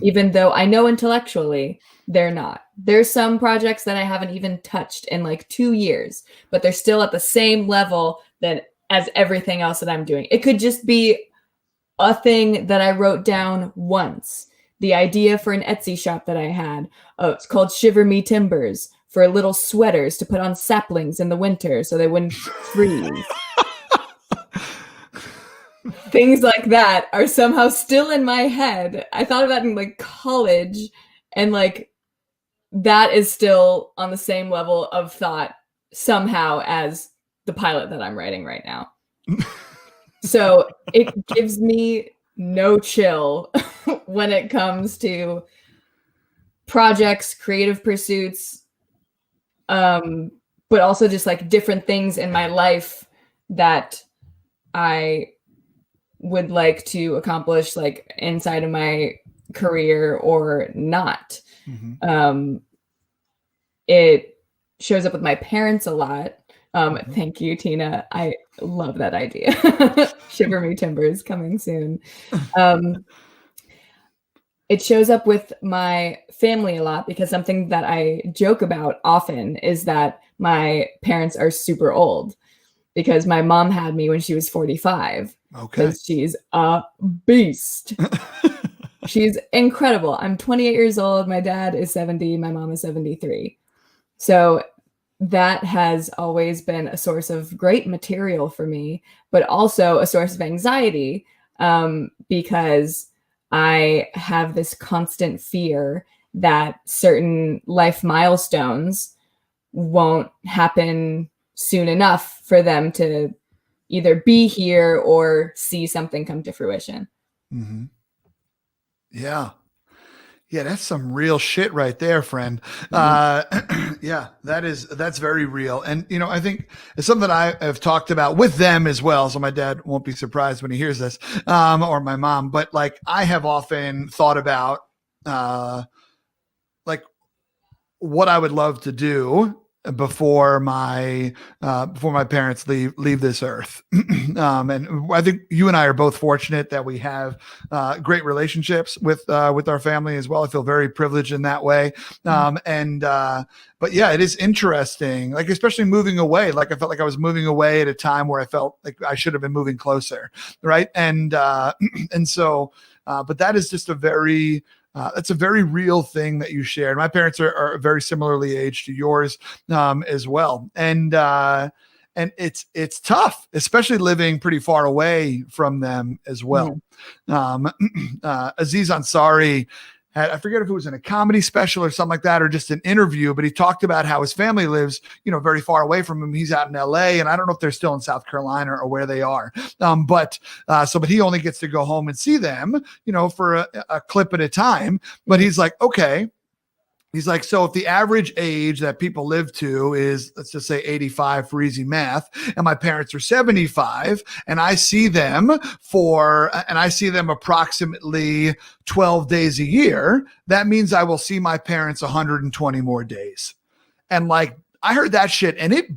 even though I know intellectually they're not. There's some projects that I haven't even touched in like 2 years, but they're still at the same level as everything else that I'm doing. It could just be a thing that I wrote down once. The idea for an Etsy shop that I had, it's called Shiver Me Timbers, for little sweaters to put on saplings in the winter so they wouldn't freeze. Things like that are somehow still in my head. I thought of that in like college, and like that is still on the same level of thought somehow as the pilot that I'm writing right now. So it gives me no chill when it comes to projects, creative pursuits, but also just like different things in my life that I would like to accomplish, like inside of my career or not. It shows up with my parents a lot. Thank you, Tina. I love that idea. Shiver Me Timbers coming soon. It shows up with my family a lot because something that I joke about often is that my parents are super old because my mom had me when she was 45. Because she's a beast. She's incredible. I'm 28 years old. My dad is 70. My mom is 73. So that has always been a source of great material for me, but also a source of anxiety because I have this constant fear that certain life milestones won't happen soon enough for them to either be here or see something come to fruition. Yeah. Yeah, that's some real shit right there, friend. Yeah, that's very real. And, you know, I think it's something I have talked about with them as well. So my dad won't be surprised when he hears this, or my mom, but like I have often thought about, like what I would love to do before my parents leave this earth. And I think you and I are both fortunate that we have great relationships with our family as well. I feel very privileged in that way. But yeah, it is interesting, like especially moving away. Like I felt like I was moving away at a time where I felt like I should have been moving closer, right? And so but that is just a very that's a very real thing that you shared. My parents are very similarly aged to yours as well. And it's tough, especially living pretty far away from them as well. Aziz Ansari had, I forget if it was in a comedy special or something like that, or just an interview, but he talked about how his family lives, you know, very far away from him. He's out in LA, and I don't know if they're still in South Carolina or where they are. But he only gets to go home and see them, you know, for a clip at a time. But he's like, okay. He's like, so if the average age that people live to is, let's just say 85 for easy math, and my parents are 75, and I see them approximately 12 days a year, that means I will see my parents 120 more days. And like, I heard that shit and it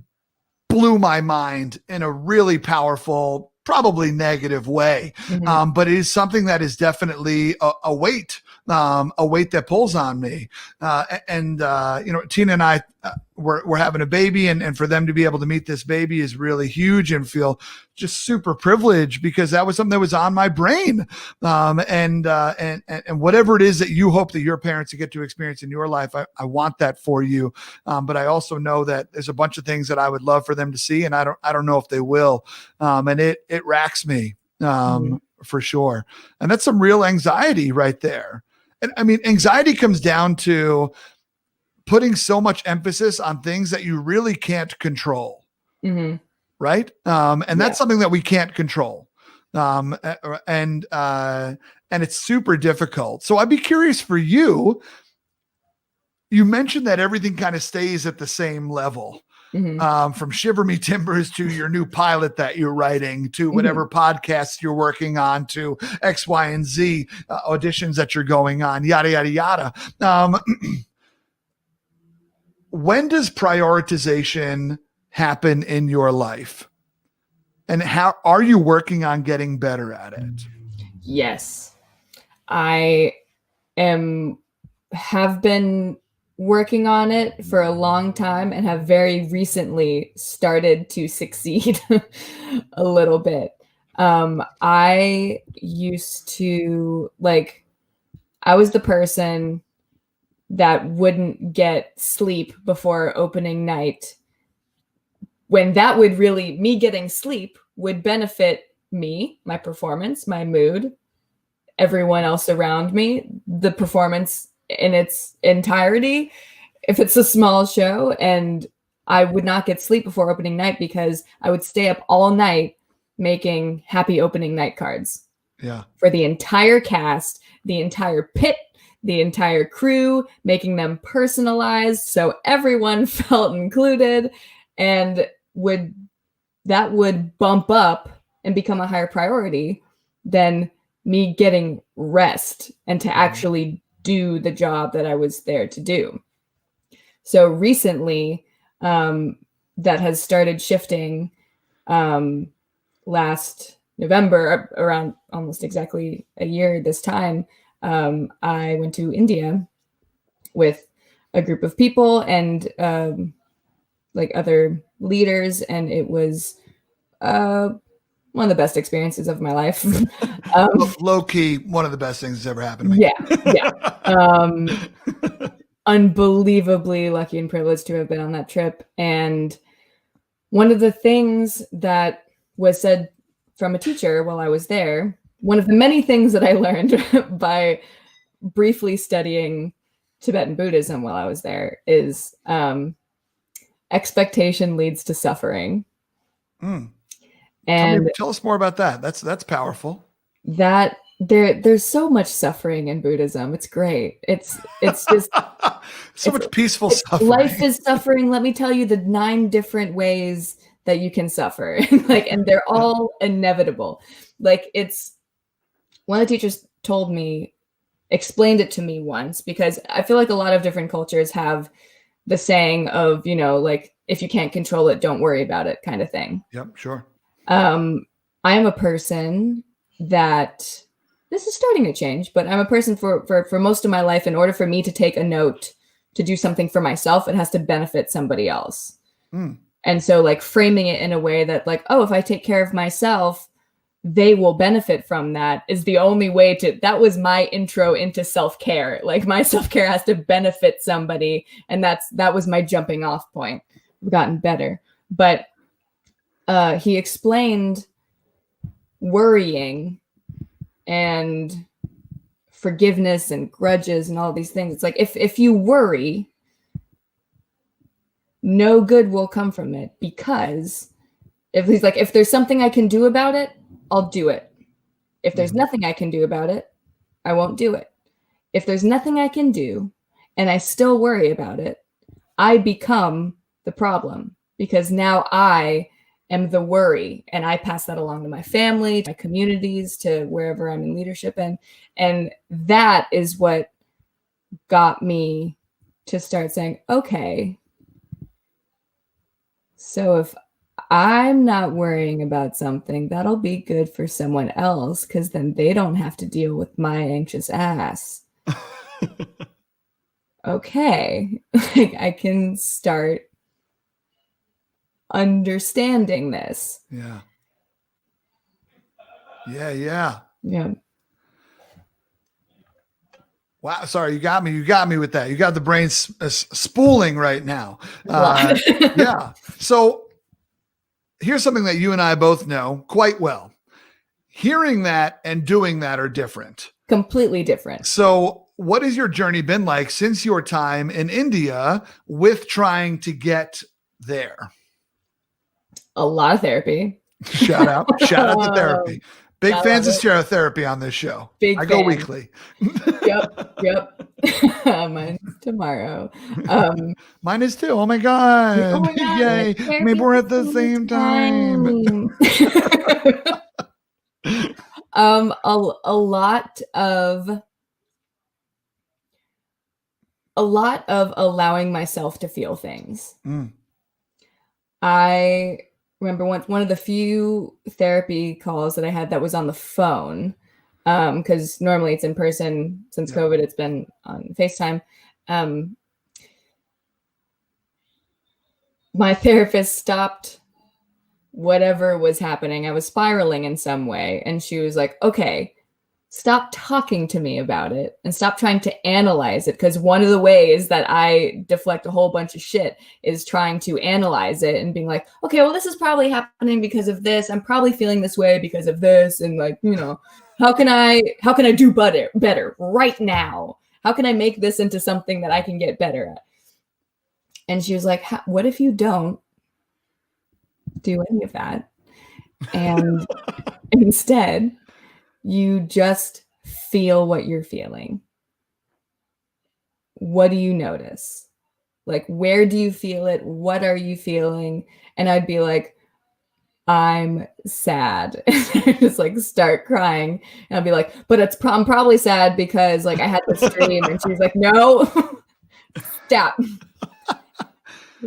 blew my mind in a really powerful, probably negative way. But it is something that is definitely a weight that pulls on me. You know, Tina and I, we're having a baby, and for them to be able to meet this baby is really huge, and feel just super privileged because that was something that was on my brain. And whatever it is that you hope that your parents get to experience in your life, I want that for you. But I also know that there's a bunch of things that I would love for them to see, and I don't know if they will. And it racks me, for sure. And that's some real anxiety right there. And I mean, anxiety comes down to putting so much emphasis on things that you really can't control. Right. And that's something that we can't control. And it's super difficult. So I'd be curious for you. You mentioned that everything kind of stays at the same level. from Shiver Me Timbers to your new pilot that you're writing to whatever podcasts you're working on to X, Y, and Z auditions that you're going on, yada, yada, yada. When does prioritization happen in your life? And how are you working on getting better at it? Yes, I have been working on it for a long time and have very recently started to succeed a little bit. I used to I was the person that wouldn't get sleep before opening night, when that would really, me getting sleep would benefit me, my performance, my mood, everyone else around me, the performance in its entirety, if it's a small show. And I would not get sleep before opening night because I would stay up all night making happy opening night cards. Yeah. For the entire cast, the entire pit, the entire crew, making them personalized so everyone felt included, and that would bump up and become a higher priority than me getting rest and to actually do the job that I was there to do. So recently, that has started shifting. Last November, around almost exactly a year this time, I went to India with a group of people and other leaders, and it was one of the best experiences of my life. Low key, one of the best things that's ever happened to me. Yeah. Unbelievably lucky and privileged to have been on that trip. And one of the things that was said from a teacher while I was there, one of the many things that I learned by briefly studying Tibetan Buddhism while I was there, is expectation leads to suffering. And tell us more about that. That's powerful. That there's so much suffering in Buddhism. It's great. It's just so much peaceful suffering. Life is suffering. Let me tell you the 9 different ways that you can suffer. And they're all inevitable. It's one of the teachers explained it to me once, because I feel like a lot of different cultures have the saying of, if you can't control it, don't worry about it kind of thing. Yep, sure. I am a person that, this is starting to change, but I'm a person for most of my life, in order for me to take a note to do something for myself, it has to benefit somebody else. And so framing it in a way that if I take care of myself, they will benefit from that, is the only way that was my intro into self-care. My self-care has to benefit somebody. And that was my jumping off point. I've gotten better. But he explained worrying and forgiveness and grudges and all these things. It's if you worry, no good will come from it, because if there's something I can do about it, I'll do it. If there's nothing I can do about it, I won't do it. If there's nothing I can do and I still worry about it, I become the problem, because now I am the worry, and I pass that along to my family, to my communities, to wherever I'm in leadership in. And that is what got me to start saying, okay, so if I'm not worrying about something, that'll be good for someone else, because then they don't have to deal with my anxious ass. Okay, I can start understanding this. Yeah. Wow. Sorry, you got me. You got me with that. You got the brain spooling right now. Yeah. So here's something that you and I both know quite well. Hearing that and doing that are different. Completely different. So what has your journey been like since your time in India with trying to get there? A lot of therapy. Shout out to therapy. Big I fans of love it. therapy on this show. Big I go fan. weekly. Yep. Mine's tomorrow. Mine is too. Oh my God. Oh my God, Yay. therapy Maybe we're at at the same time. A lot of allowing myself to feel things. Mm. I remember one of the few therapy calls that I had that was on the phone, because normally it's in person. Since COVID, it's been on FaceTime. My therapist stopped whatever was happening. I was spiraling in some way, and she was like, okay, stop talking to me about it and stop trying to analyze it. Because one of the ways that I deflect a whole bunch of shit is trying to analyze it and being like, okay, well, this is probably happening because of this. I'm probably feeling this way because of this. And like, how can I do better right now? How can I make this into something that I can get better at? And she was like, what if you don't do any of that? And instead, you just feel what you're feeling. What do you notice? Like, where do you feel it? What are you feeling? And I'd be like, I'm sad. And just like start crying. And I'd be like, but I'm probably sad because like I had this dream. And she's like, no, stop.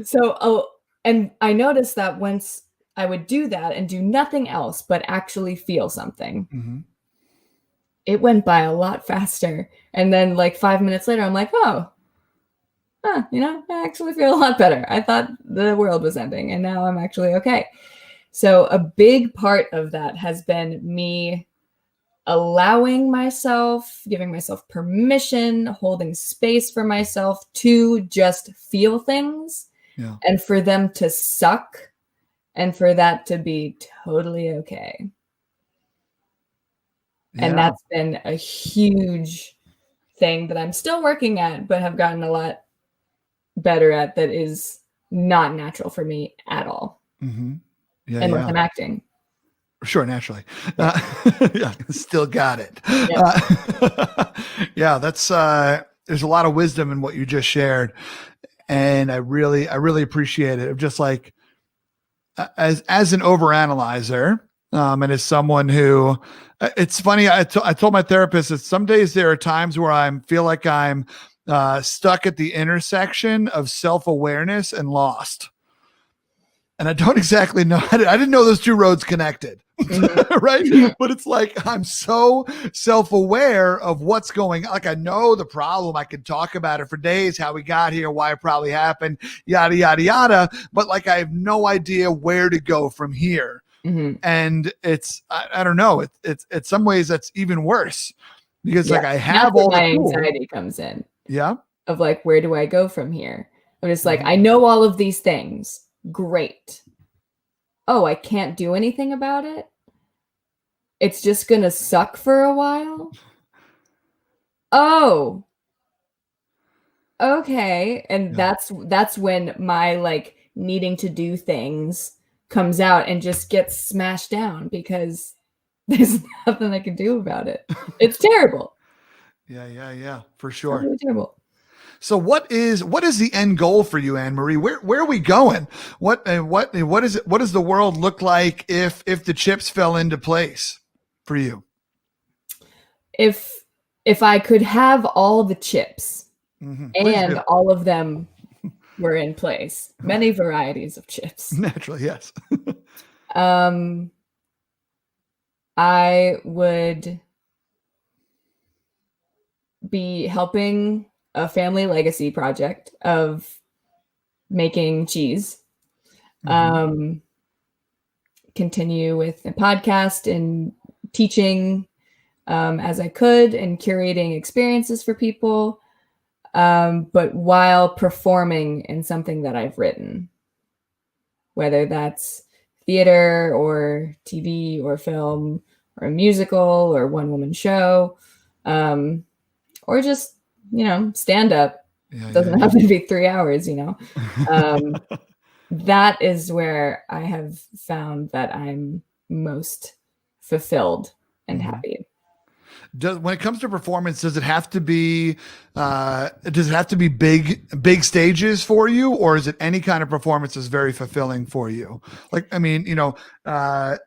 So, and I noticed that once I would do that and do nothing else but actually feel something, mm-hmm. It went by a lot faster. And then like 5 minutes later, I'm like, I actually feel a lot better. I thought the world was ending and now I'm actually okay. So a big part of that has been me allowing myself, giving myself permission, holding space for myself to just feel things and for them to suck and for that to be totally okay. And that's been a huge thing that I'm still working at, but have gotten a lot better at, that is not natural for me at all. Mm-hmm. Unless I'm acting. Sure, naturally. Still got it. Yep. That's there's a lot of wisdom in what you just shared. And I really appreciate it. Just like as an overanalyzer, and as someone who, it's funny, I told my therapist that some days there are times where I feel like I'm stuck at the intersection of self-awareness and lost. And I don't exactly know. I didn't know those two roads connected. Mm-hmm. Right. But it's like, I'm so self-aware of what's going on. Like, I know the problem. I could talk about it for days, how we got here, why it probably happened, yada, yada, yada. But like, I have no idea where to go from here. Mm-hmm. And it's, I don't know. It's some ways that's even worse because like I have all my anxiety comes in. Yeah. Of like, where do I go from here? I'm just like, I know all of these things. Great. Oh, I can't do anything about it? It's just going to suck for a while? Oh. Okay. And that's when my like needing to do things comes out and just gets smashed down because there's nothing I can do about it. It's terrible. Yeah, for sure. It's really terrible. So what is the end goal for you, Anne-Marie? Where are we going? What is it? What does the world look like if the chips fell into place for you? If I could have all the chips and all of them were in place, many varieties of chips. Naturally, yes. I would be helping a family legacy project of making cheese. Continue with the podcast and teaching as I could and curating experiences for people, but while performing in something that I've written, whether that's theater or TV or film or a musical or one-woman show, or just stand up. Doesn't have to be 3 hours, That is where I have found that I'm most fulfilled and happy. When it comes to performance, does it have to be big stages for you, or is it any kind of performance is very fulfilling for you? Like, I mean, Doug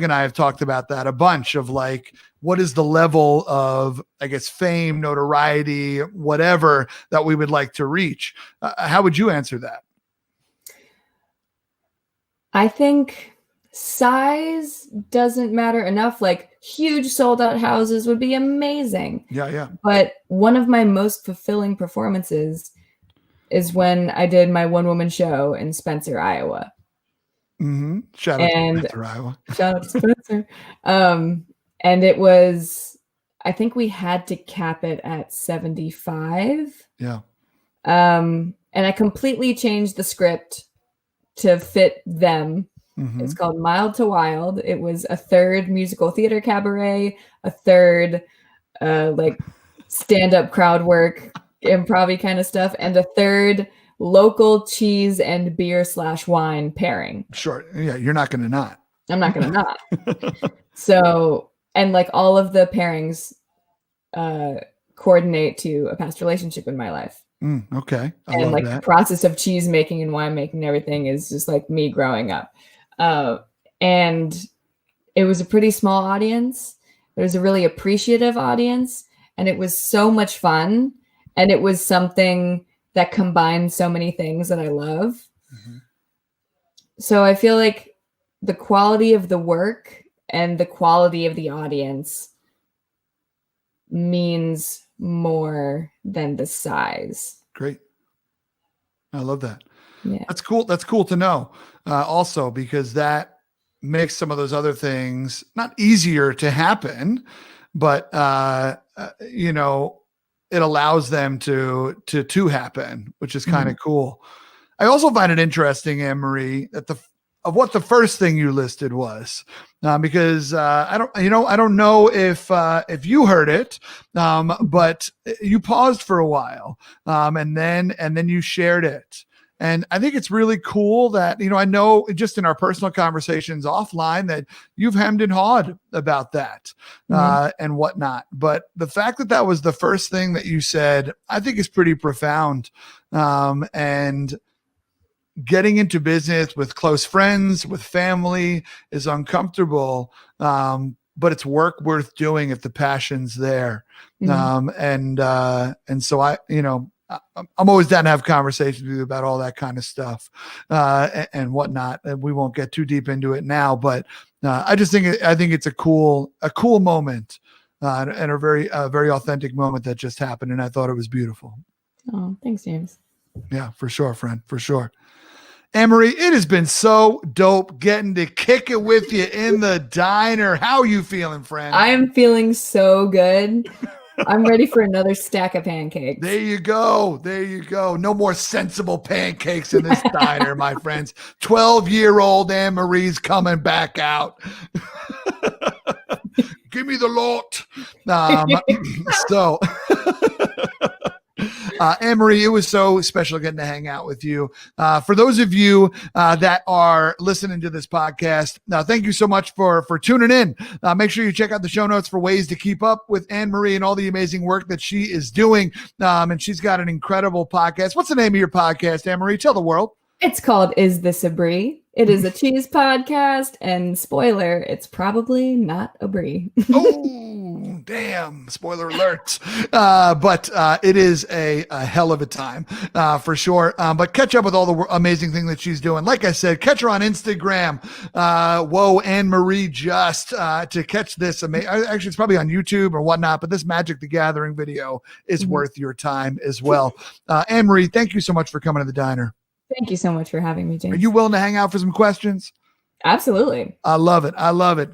and I have talked about that a bunch of like, what is the level of, I guess, fame, notoriety, whatever that we would like to reach? How would you answer that? I think size doesn't matter enough. Like huge sold out houses would be amazing. Yeah. But one of my most fulfilling performances is when I did my one woman show in Spencer, Iowa. Shout out to Spencer, Iowa. Shout out to Spencer. And it was, I think we had to cap it at 75. Yeah. And I completely changed the script to fit them. It's called Mild to Wild. It was a third musical theater cabaret, a third like stand-up crowd work, improv-y kind of stuff, and a third local cheese and beer/wine pairing. Sure. Yeah, you're not going to not. I'm not going to not. So, and like all of the pairings coordinate to a past relationship in my life. Okay. And like the process of cheese making and wine making and everything is just like me growing up. And it was a pretty small audience. It was a really appreciative audience, and it was so much fun. And it was something that combined so many things that I love. So I feel like the quality of the work and the quality of the audience means more than the size. Great. I love that. Yeah. That's cool. That's cool to know. Also, because that makes some of those other things not easier to happen, but it allows them to happen, which is kind of cool. I also find it interesting, Anne-Marie, that of what the first thing you listed was, because I don't know if you heard it, but you paused for a while, and then you shared it. And I think it's really cool that, I know just in our personal conversations offline that you've hemmed and hawed about that and whatnot. But the fact that that was the first thing that you said, I think is pretty profound. And getting into business with close friends, with family is uncomfortable, but it's work worth doing if the passion's there. And so I'm always down to have conversations with you about all that kind of stuff and whatnot. And we won't get too deep into it now, but I think it's a cool moment and a very authentic moment that just happened. And I thought it was beautiful. Oh, thanks, James. Yeah, for sure, friend, for sure. Anne-Marie, it has been so dope getting to kick it with you in the diner. How are you feeling, friend? I am feeling so good. I'm ready for another stack of pancakes. There you go. No more sensible pancakes in this diner, my friends. 12-year-old Anne-Marie's coming back out. Give me the lot. So, Anne-Marie, it was so special getting to hang out with you. For those of you that are listening to this podcast, thank you so much for tuning in. Make sure you check out the show notes for ways to keep up with Anne-Marie and all the amazing work that she is doing. And she's got an incredible podcast. What's the name of your podcast, Anne-Marie? Tell the world. It's called Is This a Brie? It is a cheese podcast, and spoiler, it's probably not a brie. Oh, damn. Spoiler alert. But it is a hell of a time for sure. But catch up with all the amazing thing that she's doing. Like I said, catch her on Instagram. Whoa, Anne-Marie just to catch this. Actually, it's probably on YouTube or whatnot, but this Magic the Gathering video is worth your time as well. Anne-Marie, thank you so much for coming to the diner. Thank you so much for having me, James. Are you willing to hang out for some questions? Absolutely. I love it.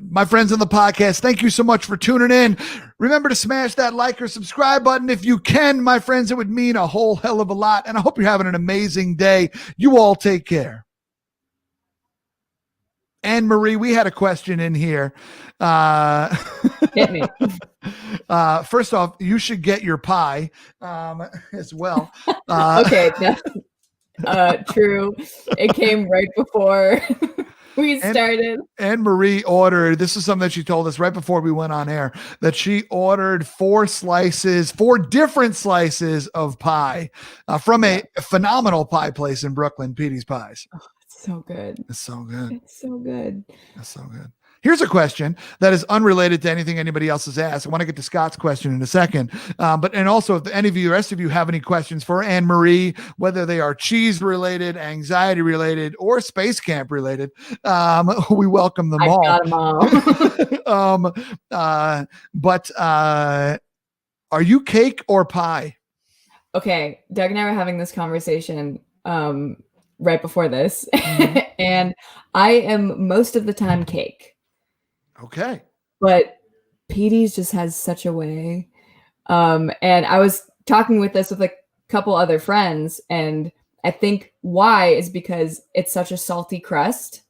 My friends on the podcast, thank you so much for tuning in. Remember to smash that like or subscribe button if you can, my friends. It would mean a whole hell of a lot. And I hope you're having an amazing day. You all take care. Anne-Marie, we had a question in here. Hit me. First off, you should get your pie as well. Okay. True. It came right before. we started. Anne-Marie ordered, this is something that she told us right before we went on air, that she ordered 4 different slices of pie from a phenomenal pie place in Brooklyn, Petey's Pies. Oh, it's so good. It's so good. It's so good. That's so good. Here's a question that is unrelated to anything anybody else has asked. I want to get to Scott's question in a second. And also, if any of you, the rest of you have any questions for Anne-Marie, whether they are cheese related, anxiety related, or space camp related, we welcome them all. Got them all. But are you cake or pie? Okay. Doug and I were having this conversation right before this, and I am most of the time cake. Okay. But Petey's just has such a way. And I was talking with this with a couple other friends, and I think why is because it's such a salty crust.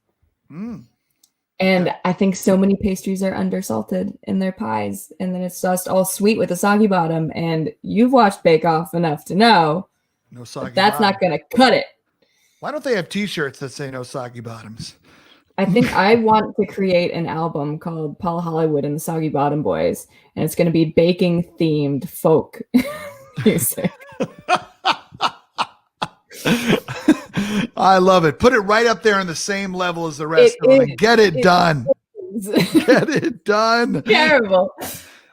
And I think so many pastries are undersalted in their pies, and then it's just all sweet with a soggy bottom. And you've watched Bake Off enough to know no soggy that's bottom. Not going to cut it. Why don't they have t-shirts that say no soggy bottoms? I think I want to create an album called Paul Hollywood and the Soggy Bottom Boys, and it's going to be baking themed folk music. I love it. Put it right up there on the same level as the rest of them. Get it done. Get it done. Terrible.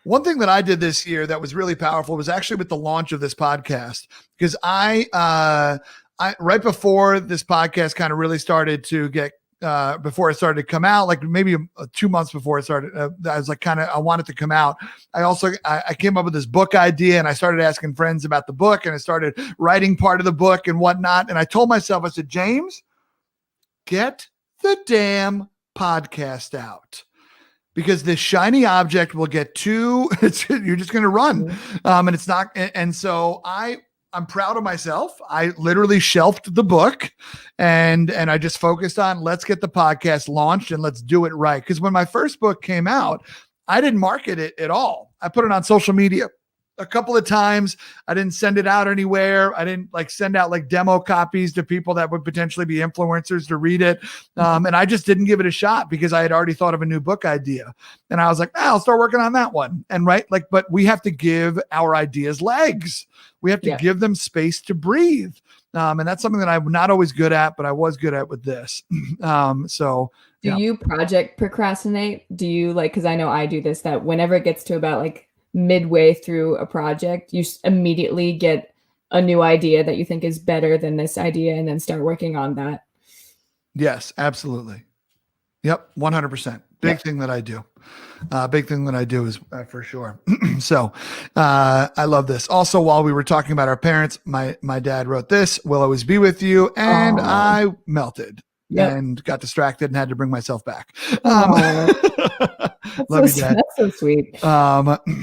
One thing that I did this year that was really powerful was actually with the launch of this podcast, because I right before this podcast kind of really started to get before it started to come out, like maybe 2 months before it started, I was like, I want it to come out. I came up with this book idea, and I started asking friends about the book, and I started writing part of the book and whatnot. And I told myself, I said, James, get the damn podcast out, because this shiny object will get you're just going to run. And it's not. And so I'm proud of myself. I literally shelved the book and I just focused on, let's get the podcast launched and let's do it right. Because when my first book came out, I didn't market it at all. I put it on social media a couple of times. I didn't send it out anywhere. I didn't send out demo copies to people that would potentially be influencers to read it. And I just didn't give it a shot because I had already thought of a new book idea. And I was like, I'll start working on that one. And but we have to give our ideas legs. We have to give them space to breathe. And that's something that I'm not always good at, but I was good at with this. Do you project procrastinate? Do you because I know I do this, that whenever it gets to about midway through a project, you immediately get a new idea that you think is better than this idea and then start working on that? Yes, absolutely. Yep. 100%. Big thing that I do. Big thing that I do is for sure. So I love this. Also, while we were talking about our parents, my dad wrote this, "Will always be with you." And I melted and got distracted and had to bring myself back. Love you, Dad. That's so sweet.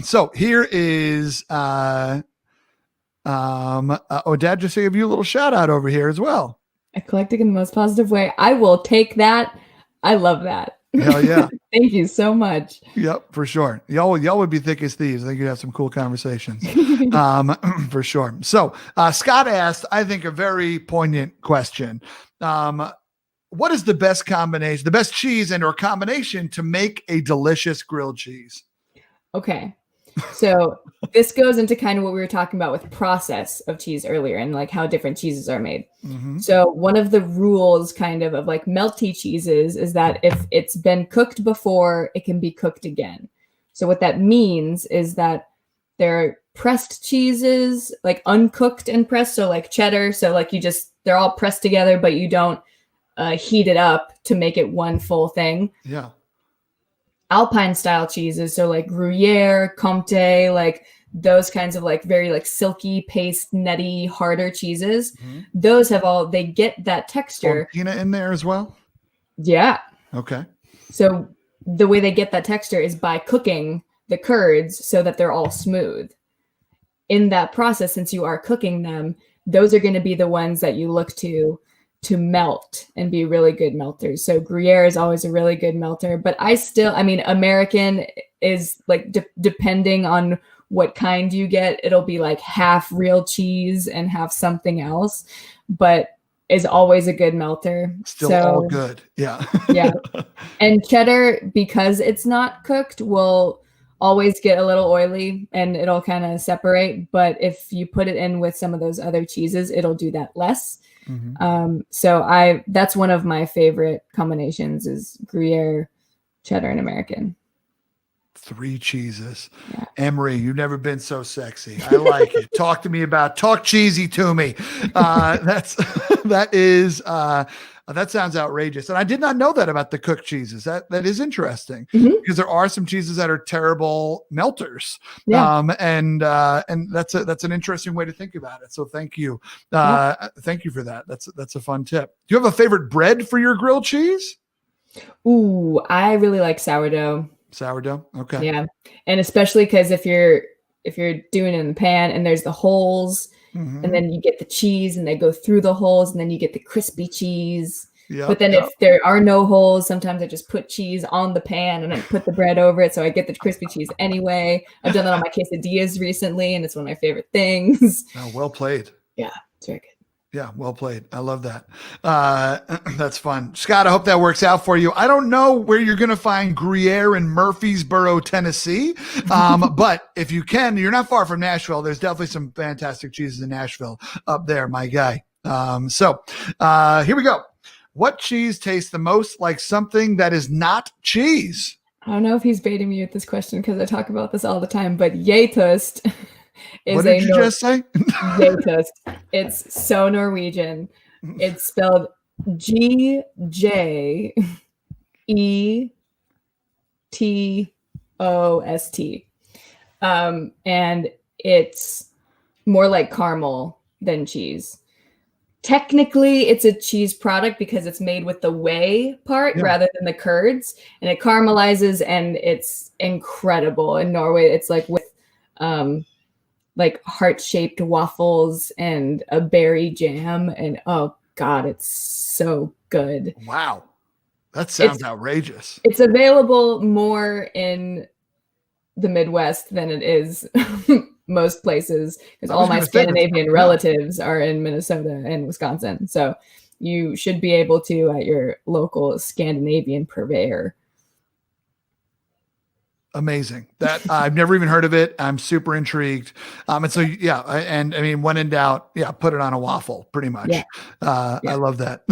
So here is, Dad just gave you a little shout out over here as well. Eclectic in the most positive way. I will take that. I love that. Hell yeah. Thank you so much. Yep, for sure. Y'all would be thick as thieves. I think you'd have some cool conversations. For sure. So Scott asked, I think, a very poignant question. What is the best combination, the best cheese and or combination to make a delicious grilled cheese? Okay. So this goes into kind of what we were talking about with process of cheese earlier and how different cheeses are made. Mm-hmm. So one of the rules kind of melty cheeses is that if it's been cooked before, it can be cooked again. So what that means is that they're pressed cheeses, uncooked and pressed. So cheddar. So they're all pressed together, but you don't heat it up to make it one full thing. Yeah. Alpine style cheeses, so Gruyere, Comté, those kinds of very silky paste, nutty, harder cheeses. Mm-hmm. Those they get that texture. Fontina in there as well? Yeah. Okay. So the way they get that texture is by cooking the curds so that they're all smooth. In that process, since you are cooking them, those are going to be the ones that you look to melt and be really good melters. So Gruyere is always a really good melter, but American is depending on what kind you get, it'll be half real cheese and half something else. But is always a good melter. Still all good. Yeah. Yeah. And cheddar, because it's not cooked, will always get a little oily and it'll kind of separate. But if you put it in with some of those other cheeses, it'll do that less. So that's one of my favorite combinations is Gruyere, cheddar, and American. 3 cheeses. Yeah. Anne-Marie, you've never been so sexy. I like it. Talk cheesy to me. That sounds outrageous. And I did not know that about the cooked cheeses. That is interesting because there are some cheeses that are terrible melters. Yeah. And that's an interesting way to think about it. So thank you. Thank you for that. That's a fun tip. Do you have a favorite bread for your grilled cheese? Ooh, I really like sourdough. Sourdough. Okay. Yeah. And especially because if you're doing it in the pan and there's the holes and then you get the cheese and they go through the holes and then you get the crispy cheese. But then if there are no holes, sometimes I just put cheese on the pan and I put the bread over it. So I get the crispy cheese anyway. I've done that on my quesadillas recently and it's one of my favorite things. Oh, well played. Yeah. It's very good. Yeah, well played. I love that. That's fun. Scott, I hope that works out for you. I don't know where you're going to find Gruyere in Murfreesboro, Tennessee. But if you can, you're not far from Nashville. There's definitely some fantastic cheeses in Nashville up there, my guy. So here we go. What cheese tastes the most like something that is not cheese? I don't know if he's baiting me with this question because I talk about this all the time, but Yetost. What did you just say? Yetost. It's so Norwegian. It's spelled GJETOST. And it's more like caramel than cheese. Technically, it's a cheese product because it's made with the whey part rather than the curds, and it caramelizes, and it's incredible. In Norway, it's like with like heart-shaped waffles and a berry jam, and oh god, it's so good. Wow, that sounds outrageous. It's available more in the Midwest than it is most places because all my Scandinavian relatives are in Minnesota and Wisconsin, so you should be able to at your local Scandinavian purveyor. Amazing. That I've never even heard of it. I'm super intrigued. And so, and I mean, when in doubt, put it on a waffle pretty much. I love that.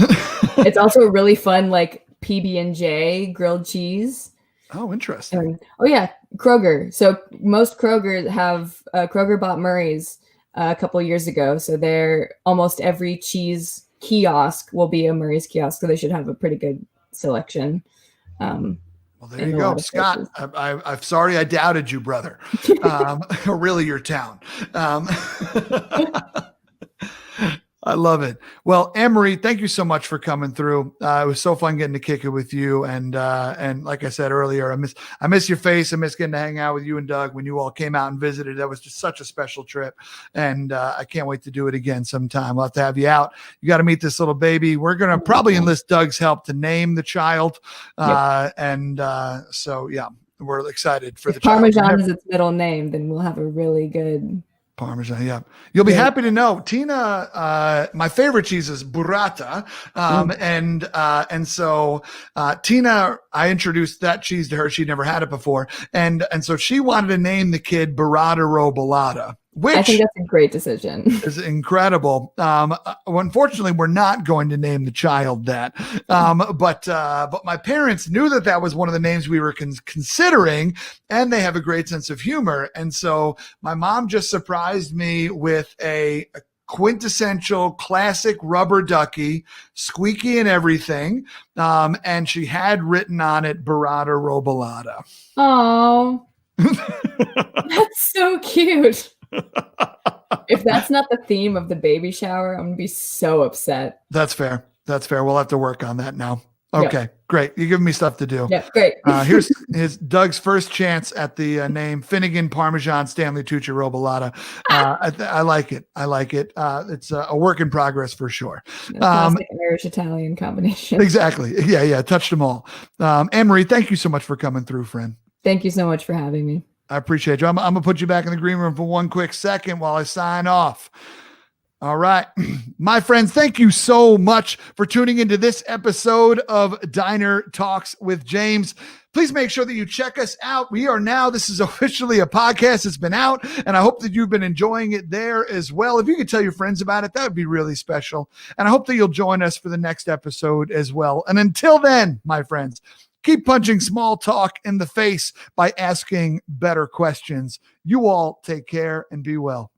It's also a really fun, like PB&J grilled cheese. Oh, interesting. Kroger. So most Kroger have Kroger bought Murray's a couple years ago. So they're almost every cheese kiosk will be a Murray's kiosk. So they should have a pretty good selection. Well, there you go, Scott. I'm sorry I doubted you, brother. Or really your town. I love it. Well, Anne-Marie, thank you so much for coming through. It was so fun getting to kick it with you. And like I said earlier, I miss your face. I miss getting to hang out with you and Doug when you all came out and visited. That was just such a special trip. And I can't wait to do it again sometime. We'll have to have you out. You got to meet this little baby. We're going to probably enlist Doug's help to name the child. So we're excited for the child. Parmesan is its middle name, then we'll have a really good Parmesan, yeah. You'll be happy to know, Tina, my favorite cheese is burrata. And so Tina, I introduced that cheese to her. She'd never had it before. And so she wanted to name the kid Burrata Robolata, which I think that's a great decision. Is incredible. Unfortunately, we're not going to name the child that. But my parents knew that was one of the names we were considering, and they have a great sense of humor. And so my mom just surprised me with a quintessential classic rubber ducky, squeaky and everything. And she had written on it Burrata Robolata. Oh, that's so cute. If that's not the theme of the baby shower, I'm gonna be so upset. That's fair. We'll have to work on that now. Okay, great. You're giving me stuff to do. Yeah, great. Here's Doug's first chance at the name Finnegan Parmesan Stanley Tucci Robolata. I like it. It's a work in progress for sure. Classic Irish Italian combination. Exactly. Yeah. Touched them all. Anne-Marie, thank you so much for coming through, friend. Thank you so much for having me. I appreciate you. I'm going to put you back in the green room for one quick second while I sign off. All right. My friends, thank you so much for tuning into this episode of Diner Talks with James. Please make sure that you check us out. This is officially a podcast. It's been out, and I hope that you've been enjoying it there as well. If you could tell your friends about it, that would be really special. And I hope that you'll join us for the next episode as well. And until then, my friends, keep punching small talk in the face by asking better questions. You all take care and be well.